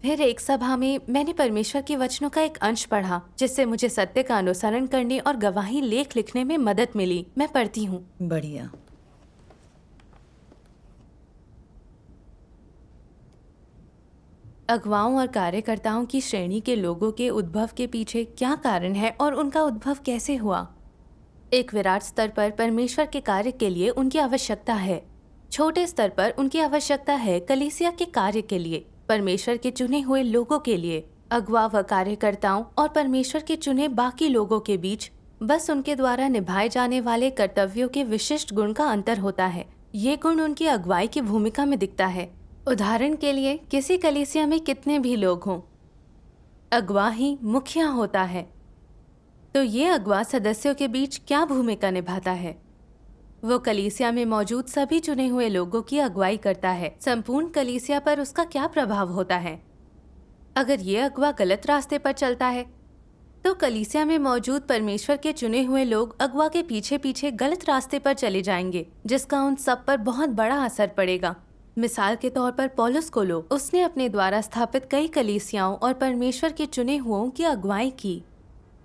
फिर एक सभा में मैंने परमेश्वर के वचनों का एक अंश पढ़ा जिससे मुझे सत्य का अनुसरण करने और गवाही लेख लिखने में मदद मिली। मैं पढ़ती हूँ। बढ़िया। अगुवाओं और कार्यकर्ताओं की श्रेणी के लोगों के उद्भव के पीछे क्या कारण है और उनका उद्भव कैसे हुआ। एक विराट स्तर पर परमेश्वर के कार्य के लिए उनकी आवश्यकता है। छोटे स्तर पर उनकी आवश्यकता है कलीसिया के कार्य के लिए, परमेश्वर के चुने हुए लोगों के लिए। अगुवा व कार्यकर्ताओं और परमेश्वर के चुने बाकी लोगों के बीच बस उनके द्वारा निभाए जाने वाले कर्तव्यों के विशिष्ट गुण का अंतर होता है। ये गुण उनकी अगुवाई की भूमिका में दिखता है। उदाहरण के लिए किसी कलीसिया में कितने भी लोग हों, अगुवा ही मुखिया होता है। तो ये अगुवा सदस्यों के बीच क्या भूमिका निभाता है? वो कलीसिया में मौजूद सभी चुने हुए लोगों की अगुवाई करता है। संपूर्ण कलीसिया पर उसका क्या प्रभाव होता है? अगर ये अगुवा गलत रास्ते पर चलता है तो कलीसिया में मौजूद परमेश्वर के चुने हुए लोग अगुवा के पीछे पीछे गलत रास्ते पर चले जाएंगे, जिसका उन सब पर बहुत बड़ा असर पड़ेगा। मिसाल के तौर पर पौलुस को लो, उसने अपने द्वारा स्थापित कई कलीसियाओं और परमेश्वर के चुने हुओं की अगुवाई की।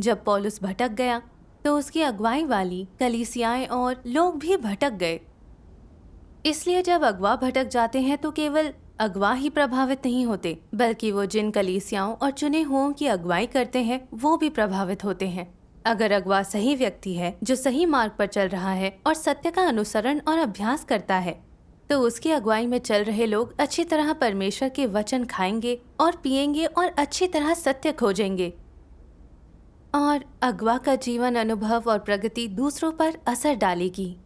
जब पौलुस भटक गया तो उसकी अगुवाई वाली कलीसियाएं और लोग भी भटक गए। इसलिए जब अगुवा भटक जाते हैं तो केवल अगुवा ही प्रभावित नहीं होते, बल्कि वो जिन कलीसियाओं और चुने हुओं की अगुवाई करते हैं वो भी प्रभावित होते हैं। अगर अगुवा सही व्यक्ति है जो सही मार्ग पर चल रहा है और सत्य का अनुसरण और अभ्यास करता है, तो उसकी अगुवाई में चल रहे लोग अच्छी तरह परमेश्वर के वचन खाएंगे और पिएंगे और अच्छी तरह सत्य खोजेंगे, और अगवा का जीवन अनुभव और प्रगति दूसरों पर असर डालेगी।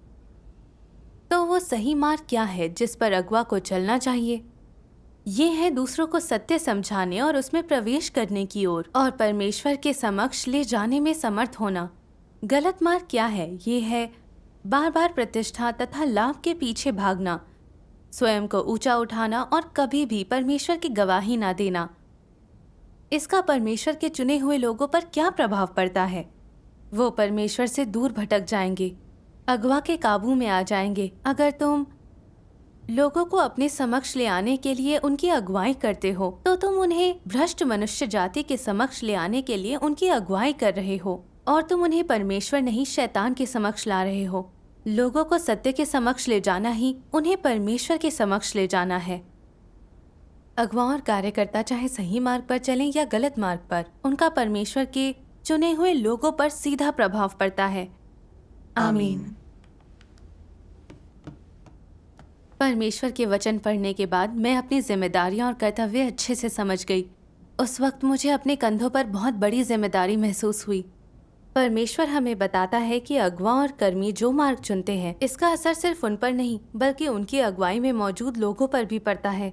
तो वो सही मार्ग क्या है जिस पर अगवा को चलना चाहिए? ये है दूसरों को सत्य समझाने और उसमें प्रवेश करने की ओर और परमेश्वर के समक्ष ले जाने में समर्थ होना। गलत मार्ग क्या है? ये है बार बार प्रतिष्ठा तथा लाभ के पीछे भागना, स्वयं को ऊंचा उठाना और कभी भी परमेश्वर की गवाही ना देना। इसका परमेश्वर के चुने हुए लोगों पर क्या प्रभाव पड़ता है? वो परमेश्वर से दूर भटक जाएंगे, अगवा के काबू में आ जाएंगे। अगर तुम लोगों को अपने समक्ष ले आने के लिए उनकी अगुवाई करते हो तो तुम उन्हें भ्रष्ट मनुष्य जाति के समक्ष ले आने के लिए उनकी अगुवाई कर रहे हो, और तुम उन्हें परमेश्वर नहीं शैतान के समक्ष ला रहे हो। लोगों को सत्य के समक्ष ले जाना ही उन्हें परमेश्वर के समक्ष ले जाना है। अगुवा और कार्यकर्ता चाहे सही मार्ग पर चलें या गलत मार्ग पर, उनका परमेश्वर के चुने हुए लोगों पर सीधा प्रभाव पड़ता है। आमीन। परमेश्वर के वचन पढ़ने के बाद मैं अपनी जिम्मेदारियां और कर्तव्य अच्छे से समझ गई। उस वक्त मुझे अपने कंधों पर बहुत बड़ी जिम्मेदारी महसूस हुई। परमेश्वर हमें बताता है कि अगुवा और कर्मी जो मार्ग चुनते हैं, इसका असर सिर्फ उन पर नहीं बल्कि उनकी अगुवाई में मौजूद लोगों पर भी पड़ता है।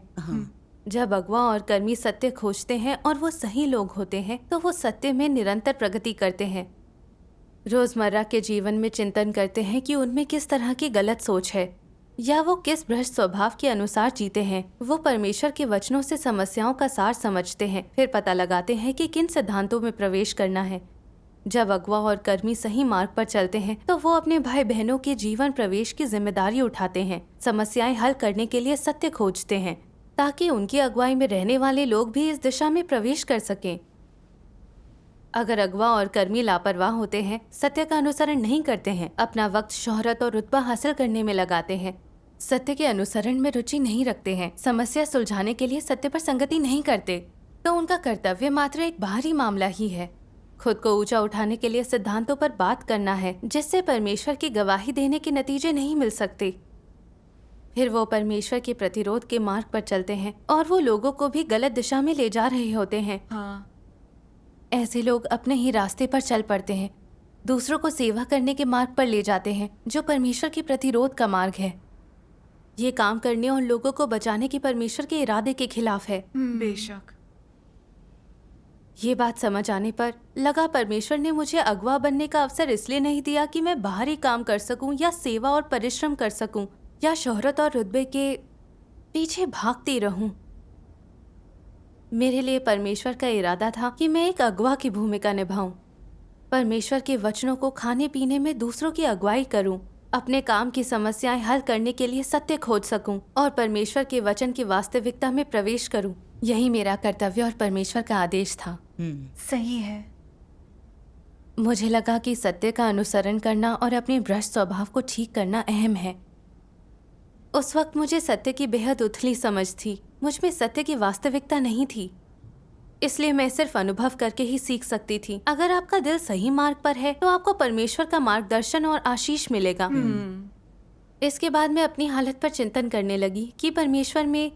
जब अगुवा और कर्मी सत्य खोजते हैं और वो सही लोग होते हैं तो वो सत्य में निरंतर प्रगति करते हैं। रोजमर्रा के जीवन में चिंतन करते हैं कि उनमें किस तरह की गलत सोच है या वो किस भ्रष्ट स्वभाव के अनुसार जीते हैं। वो परमेश्वर के वचनों से समस्याओं का सार समझते हैं, फिर पता लगाते हैं कि किन सिद्धांतों में प्रवेश करना है। जब अगुवा और कर्मी सही मार्ग पर चलते हैं तो वो अपने भाई बहनों के जीवन प्रवेश की जिम्मेदारी उठाते हैं, समस्याएं हल करने के लिए सत्य खोजते हैं ताकि उनकी अगुवाई में रहने वाले लोग भी इस दिशा में प्रवेश कर सकें। अगर अगुवा और कर्मी लापरवाह होते हैं, सत्य का अनुसरण नहीं करते हैं, अपना वक्त शोहरत और रुतबा हासिल करने में लगाते हैं, सत्य के अनुसरण में रुचि नहीं रखते हैं, समस्या सुलझाने के लिए सत्य पर संगति नहीं करते, तो उनका कर्तव्य मात्र एक बाहरी मामला ही है। खुद को ऊंचा उठाने के लिए सिद्धांतों पर बात करना है जिससे परमेश्वर की गवाही देने के नतीजे नहीं मिल सकते। फिर वो परमेश्वर के प्रतिरोध के मार्ग पर चलते हैं और वो लोगों को भी गलत दिशा में ले जा रहे होते हैं। हाँ, ऐसे लोग अपने ही रास्ते पर चल पड़ते हैं, दूसरों को सेवा करने के मार्ग पर ले जाते हैं जो परमेश्वर के प्रतिरोध का मार्ग है। ये काम करने और लोगों को बचाने के परमेश्वर के इरादे के खिलाफ है। बेशक। ये बात समझ आने पर लगा परमेश्वर ने मुझे अगवा बनने का अवसर इसलिए नहीं दिया कि मैं बाहरी काम कर सकूं या सेवा और परिश्रम कर सकूं या शोहरत और रुतबे के पीछे भागती रहूं। मेरे लिए परमेश्वर का इरादा था कि मैं एक अगवा की भूमिका निभाऊं, परमेश्वर के वचनों को खाने पीने में दूसरों की अगुवाई करूं, अपने काम की समस्याएं हल करने के लिए सत्य खोज सकूं और परमेश्वर के वचन की वास्तविकता में प्रवेश करूं। यही मेरा कर्तव्य और परमेश्वर का आदेश था। सही है। मुझे लगा कि सत्य का अनुसरण करना और अपने भ्रष्ट स्वभाव को ठीक करना अहम है। उस वक्त मुझे सत्य की बेहद उथली समझ थी, मुझ में सत्य की वास्तविकता नहीं थी, इसलिए मैं सिर्फ अनुभव करके ही सीख सकती थी। अगर आपका दिल सही मार्ग पर है तो आपको परमेश्वर का मार्गदर्शन और आशीष मिलेगा। इसके बाद मैं अपनी हालत पर चिंतन करने लगी कि परमेश्वर में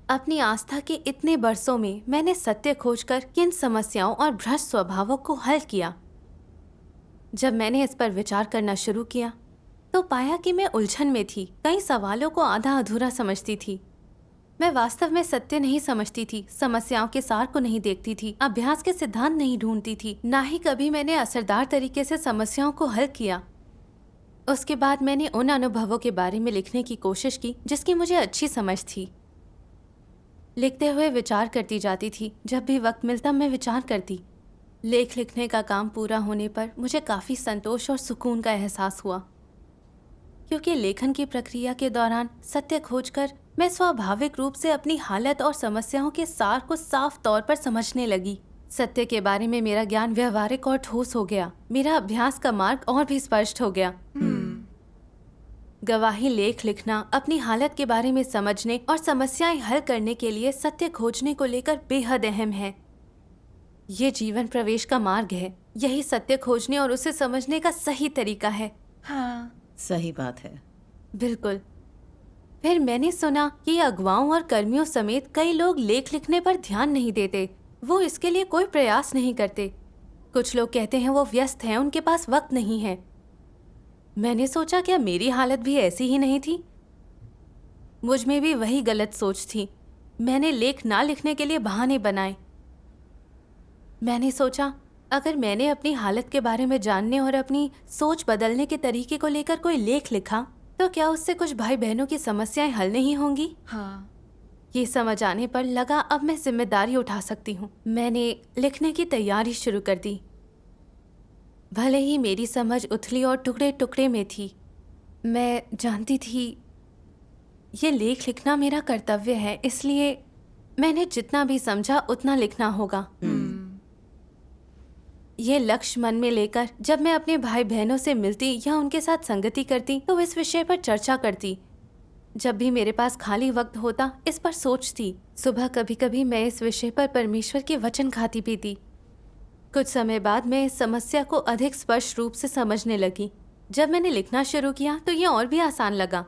अपनी आस्था के इतने बरसों में मैंने सत्य खोजकर किन समस्याओं और भ्रष्ट स्वभावों को हल किया। जब मैंने इस पर विचार करना शुरू किया तो पाया कि मैं उलझन में थी, कई सवालों को आधा अधूरा समझती थी। मैं वास्तव में सत्य नहीं समझती थी, समस्याओं के सार को नहीं देखती थी, अभ्यास के सिद्धांत नहीं ढूंढती थी, ना ही कभी मैंने असरदार तरीके से समस्याओं को हल किया। उसके बाद मैंने उन अनुभवों के बारे में लिखने की कोशिश की जिसकी मुझे अच्छी समझ थी। लिखते हुए विचार करती जाती थी, जब भी वक्त मिलता मैं विचार करती। लेख लिखने का काम पूरा होने पर मुझे काफ़ी संतोष और सुकून का एहसास हुआ, क्योंकि लेखन की प्रक्रिया के दौरान सत्य खोजकर मैं स्वाभाविक रूप से अपनी हालत और समस्याओं के सार को साफ तौर पर समझने लगी। सत्य के बारे में मेरा ज्ञान व्यवहारिक और ठोस हो गया, मेरा अभ्यास का मार्ग और भी स्पष्ट हो गया। गवाही लेख लिखना अपनी हालत के बारे में समझने और समस्याएं हल करने के लिए सत्य खोजने को लेकर बेहद अहम है। ये जीवन प्रवेश का मार्ग है, यही सत्य खोजने और उसे समझने का सही तरीका है। हाँ, सही बात है। बिल्कुल। फिर मैंने सुना कि अगुवाओं और कर्मियों समेत कई लोग लेख लिखने पर ध्यान नहीं देते, वो इसके लिए कोई प्रयास नहीं करते। कुछ लोग कहते हैं वो व्यस्त हैं, उनके पास वक्त नहीं है। मैंने सोचा क्या मेरी हालत भी ऐसी ही नहीं थी? मुझ में भी वही गलत सोच थी। मैंने लेख ना लिखने के लिए बहाने बनाए। मैंने सोचा अगर मैंने अपनी हालत के बारे में जानने और अपनी सोच बदलने के तरीके को लेकर कोई लेख लिखा तो क्या उससे कुछ भाई बहनों की समस्याएं हल नहीं होंगी? हाँ। ये समझ आने पर लगा अब मैं जिम्मेदारी उठा सकती हूँ। मैंने लिखने की तैयारी शुरू कर दी। भले ही मेरी समझ उथली और टुकड़े टुकड़े में थी, मैं जानती थी ये लेख लिखना मेरा कर्तव्य है, इसलिए मैंने जितना भी समझा उतना लिखना होगा। ये लक्ष्य मन में लेकर जब मैं अपने भाई बहनों से मिलती या उनके साथ संगति करती तो इस विषय पर चर्चा करती। जब भी मेरे पास खाली वक्त होता इस पर सोचती। सुबह कभी कभी मैं इस विषय पर परमेश्वर के वचन खाती पीती। कुछ समय बाद मैं इस समस्या को अधिक स्पष्ट रूप से समझने लगी। जब मैंने लिखना शुरू किया तो ये और भी आसान लगा।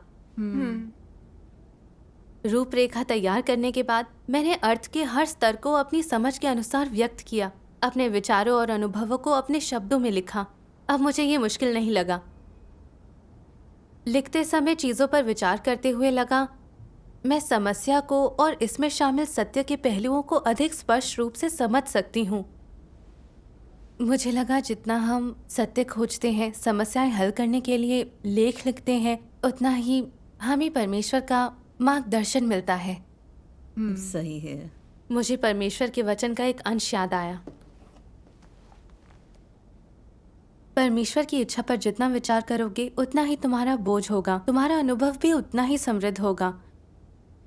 रूपरेखा तैयार करने के बाद मैंने अर्थ के हर स्तर को अपनी समझ के अनुसार व्यक्त किया। अपने विचारों और अनुभवों को अपने शब्दों में लिखा। अब मुझे ये मुश्किल नहीं लगा। लिखते समय चीज़ों पर विचार करते हुए लगा मैं समस्या को और इसमें शामिल सत्य के पहलुओं को अधिक स्पष्ट रूप से समझ सकती हूँ। मुझे लगा जितना हम सत्य खोजते हैं, समस्याएं हल करने के लिए लेख लिखते हैं, उतना ही हमें परमेश्वर का मार्गदर्शन मिलता है। सही है। मुझे परमेश्वर के वचन का एक अंश याद आया। परमेश्वर की इच्छा पर जितना विचार करोगे उतना ही तुम्हारा बोझ होगा, तुम्हारा अनुभव भी उतना ही समृद्ध होगा।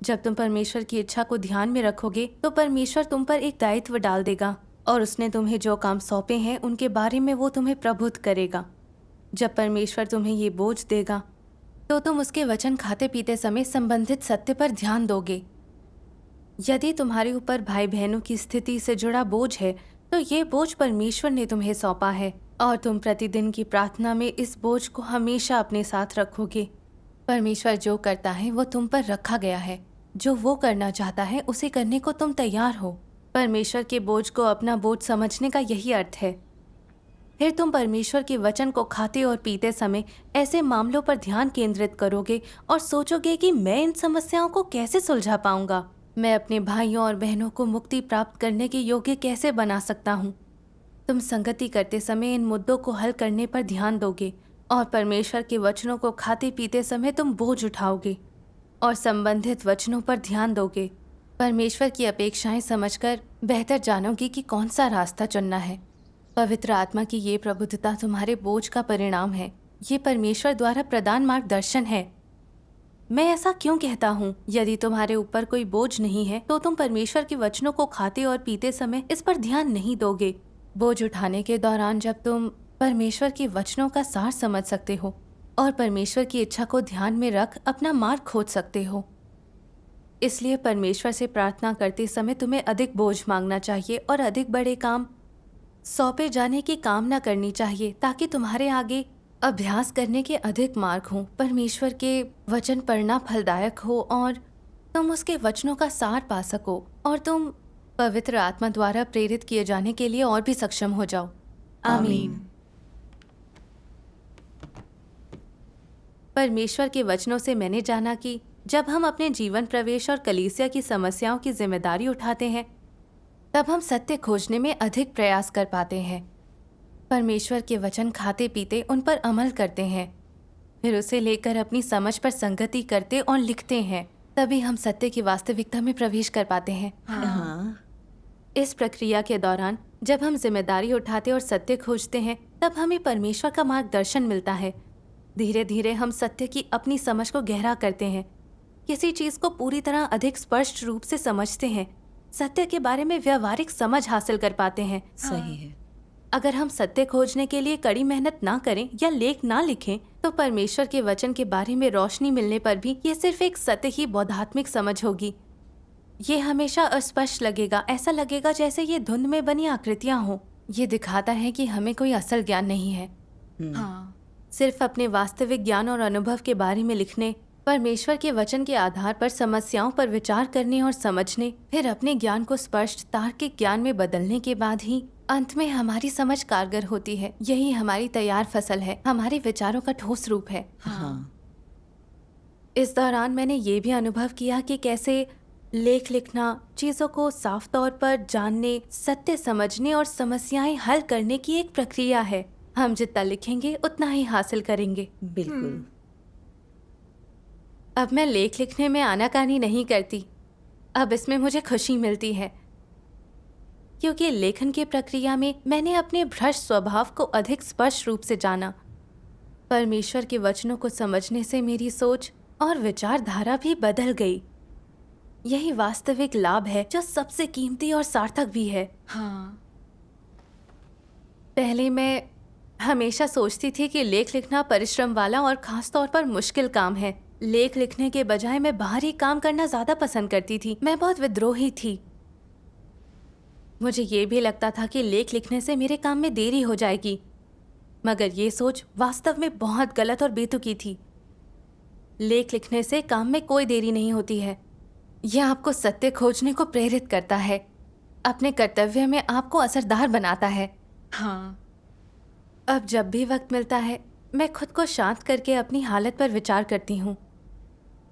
जब तुम परमेश्वर की इच्छा को ध्यान में रखोगे तो परमेश्वर तुम पर एक दायित्व डाल देगा और उसने तुम्हें जो काम सौंपे हैं उनके बारे में वो तुम्हें प्रबुद्ध करेगा। जब परमेश्वर तुम्हें ये बोझ देगा तो तुम उसके वचन खाते पीते समय संबंधित सत्य पर ध्यान दोगे। यदि तुम्हारे ऊपर भाई बहनों की स्थिति से जुड़ा बोझ है तो ये बोझ परमेश्वर ने तुम्हें सौंपा है और तुम प्रतिदिन की प्रार्थना में इस बोझ को हमेशा अपने साथ रखोगे। परमेश्वर जो करता है वो तुम पर रखा गया है। जो वो करना चाहता है उसे करने को तुम तैयार हो। परमेश्वर के बोझ को अपना बोझ समझने का यही अर्थ है। फिर तुम परमेश्वर के वचन को खाते और पीते समय ऐसे मामलों पर ध्यान केंद्रित करोगे और सोचोगे कि मैं इन समस्याओं को कैसे सुलझा पाऊंगा। मैं अपने भाइयों और बहनों को मुक्ति प्राप्त करने के योग्य कैसे बना सकता हूँ। तुम संगति करते समय इन मुद्दों को हल करने पर ध्यान दोगे और परमेश्वर के वचनों को खाते पीते समय तुम बोझ उठाओगे और संबंधित वचनों पर ध्यान दोगे। परमेश्वर की अपेक्षाएं समझकर बेहतर जानोगे कि कौन सा रास्ता चुनना है। पवित्र आत्मा की ये प्रबुद्धता तुम्हारे बोझ का परिणाम है। ये परमेश्वर द्वारा प्रदान मार्गदर्शन है। मैं ऐसा क्यों कहता हूँ? यदि तुम्हारे ऊपर कोई बोझ नहीं है तो तुम परमेश्वर के वचनों को खाते और पीते समय इस पर ध्यान नहीं दोगे। बोझ उठाने के दौरान जब तुम परमेश्वर के वचनों का सार समझ सकते हो और परमेश्वर की इच्छा को ध्यान में रख अपना मार्ग खोज सकते हो। इसलिए परमेश्वर से प्रार्थना करते समय तुम्हें अधिक बोझ मांगना चाहिए और अधिक बड़े काम सौंपे जाने की कामना करनी चाहिए ताकि तुम्हारे आगे अभ्यास करने के अधिक मार्ग हों। परमेश्वर के वचन पढ़ना फलदायक हो और तुम उसके वचनों का सार पा सको और तुम पवित्र आत्मा द्वारा प्रेरित किए जाने के लिए और भी सक्षम हो जाओ। आमीन। परमेश्वर के वचनों से मैंने जाना कि जब हम अपने जीवन प्रवेश और कलीसिया की समस्याओं की जिम्मेदारी उठाते हैं तब हम सत्य खोजने में अधिक प्रयास कर पाते हैं। परमेश्वर के वचन खाते पीते उन पर अमल करते हैं, फिर उसे लेकर अपनी समझ पर संगति करते और लिखते हैं, तभी हम सत्य की वास्तविकता में प्रवेश कर पाते हैं। हाँ। इस प्रक्रिया के दौरान जब हम जिम्मेदारी उठाते और सत्य खोजते हैं तब हमें परमेश्वर का मार्गदर्शन मिलता है। धीरे धीरे हम सत्य की अपनी समझ को गहरा करते हैं, किसी चीज को पूरी तरह अधिक स्पष्ट रूप से समझते हैं, सत्य के बारे में व्यवहारिक समझ हासिल कर पाते हैं। सही है। अगर हम सत्य खोजने के लिए कड़ी मेहनत ना करें या लेख ना लिखें तो परमेश्वर के वचन के बारे में रोशनी मिलने पर भी ये सिर्फ एक सतही बौद्धात्मिक समझ होगी। ये हमेशा अस्पष्ट लगेगा, ऐसा लगेगा जैसे ये धुंध में बनी आकृतियां हों। ये दिखाता है कि हमें कोई असल ज्ञान नहीं है। हाँ। सिर्फ अपने वास्तविक ज्ञान और अनुभव के बारे में लिखने परमेश्वर के वचन के आधार पर समस्याओं पर विचार करने और समझने, फिर अपने ज्ञान को स्पष्ट तार्किक ज्ञान में बदलने के बाद ही अंत में हमारी समझ कारगर होती है। यही हमारी तैयार फसल है, हमारे विचारों का ठोस रूप है। हाँ। इस दौरान मैंने ये भी अनुभव किया कि कैसे लेख लिखना चीजों को साफ तौर पर जानने, सत्य समझने और समस्याएं हल करने की एक प्रक्रिया है। हम जितना लिखेंगे उतना ही हासिल करेंगे। बिल्कुल। अब मैं लेख लिखने में आनाकानी नहीं करती। अब इसमें मुझे खुशी मिलती है, क्योंकि लेखन की प्रक्रिया में मैंने अपने भ्रष्ट स्वभाव को अधिक स्पष्ट रूप से जाना। परमेश्वर के वचनों को समझने से मेरी सोच और विचारधारा भी बदल गई। यही वास्तविक लाभ है जो सबसे कीमती और सार्थक भी है। हाँ। पहले मैं हमेशा सोचती थी कि लेख लिखना परिश्रम वाला और खास तौर पर मुश्किल काम है। लेख लिखने के बजाय मैं बाहरी काम करना ज्यादा पसंद करती थी। मैं बहुत विद्रोही थी। मुझे ये भी लगता था कि लेख लिखने से मेरे काम में देरी हो जाएगी, मगर ये सोच वास्तव में बहुत गलत और बेतुकी थी। लेख लिखने से काम में कोई देरी नहीं होती है। यह आपको सत्य खोजने को प्रेरित करता है, अपने कर्तव्य में आपको असरदार बनाता है। हाँ। अब जब भी वक्त मिलता है मैं खुद को शांत करके अपनी हालत पर विचार करती हूँ।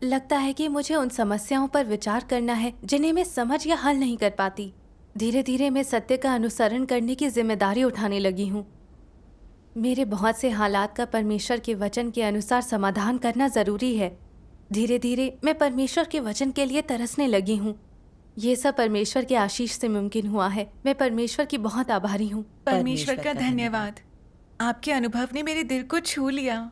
लगता है कि मुझे उन समस्याओं पर विचार करना है जिन्हें मैं समझ या हल नहीं कर पाती। धीरे धीरे मैं सत्य का अनुसरण करने की जिम्मेदारी उठाने लगी हूँ। मेरे बहुत से हालात का परमेश्वर के वचन के अनुसार समाधान करना जरूरी है। धीरे धीरे मैं परमेश्वर के वचन के लिए तरसने लगी हूँ। ये सब परमेश्वर के आशीष से मुमकिन हुआ है। मैं परमेश्वर की बहुत आभारी हूँ। परमेश्वर का धन्यवाद। आपके अनुभव ने मेरे दिल को छू लिया।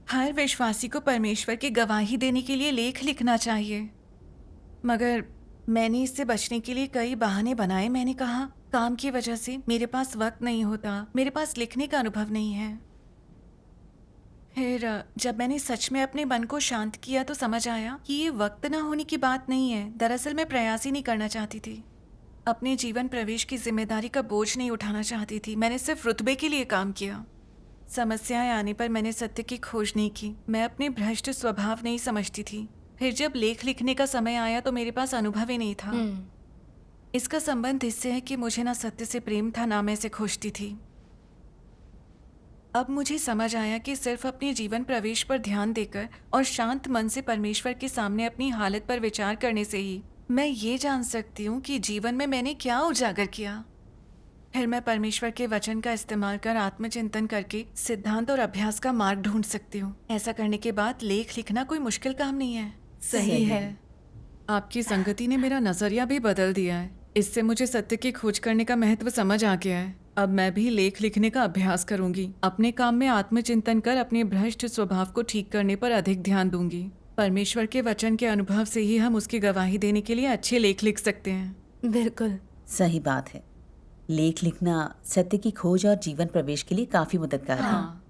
हर विश्वासी को परमेश्वर की गवाही देने के लिए लेख लिखना चाहिए, मगर मैंने इससे बचने के लिए कई बहाने बनाए। मैंने कहा काम की वजह से मेरे पास वक्त नहीं होता, मेरे पास लिखने का अनुभव नहीं है। फिर जब मैंने सच में अपने मन को शांत किया तो समझ आया कि ये वक्त ना होने की बात नहीं है। दरअसल मैं प्रयास ही नहीं करना चाहती थी। अपने जीवन प्रवेश की जिम्मेदारी का बोझ नहीं उठाना चाहती थी। मैंने सिर्फ रुतबे के लिए काम किया। समस्याएं आने पर मैंने सत्य की खोज नहीं की। मैं अपने भ्रष्ट स्वभाव नहीं समझती थी। फिर जब लेख लिखने का समय आया तो मेरे पास अनुभव ही नहीं था। इसका संबंध इससे है कि मुझे ना सत्य से प्रेम था, ना मैं इसे खोजती थी। अब मुझे समझ आया कि सिर्फ अपने जीवन प्रवेश पर ध्यान देकर और शांत मन से परमेश्वर के सामने अपनी हालत पर विचार करने से ही मैं ये जान सकती हूँ कि जीवन में मैंने क्या उजागर किया। फिर मैं परमेश्वर के वचन का इस्तेमाल कर आत्मचिंतन करके सिद्धांत और अभ्यास का मार्ग ढूंढ सकती हूँ। ऐसा करने के बाद लेख लिखना कोई मुश्किल काम नहीं है। सही है। आपकी संगति ने मेरा नजरिया भी बदल दिया है। इससे मुझे सत्य की खोज करने का महत्व समझ आ गया है। अब मैं भी लेख लिखने का अभ्यास करूंगी। अपने काम में आत्मचिंतन कर अपने भ्रष्ट स्वभाव को ठीक करने पर अधिक ध्यान दूंगी। परमेश्वर के वचन के अनुभव से ही हम उसकी गवाही देने के लिए अच्छे लेख लिख सकते हैं। बिल्कुल सही बात है। लेख लिखना सत्य की खोज और जीवन प्रवेश के लिए काफी मददगार है। हाँ।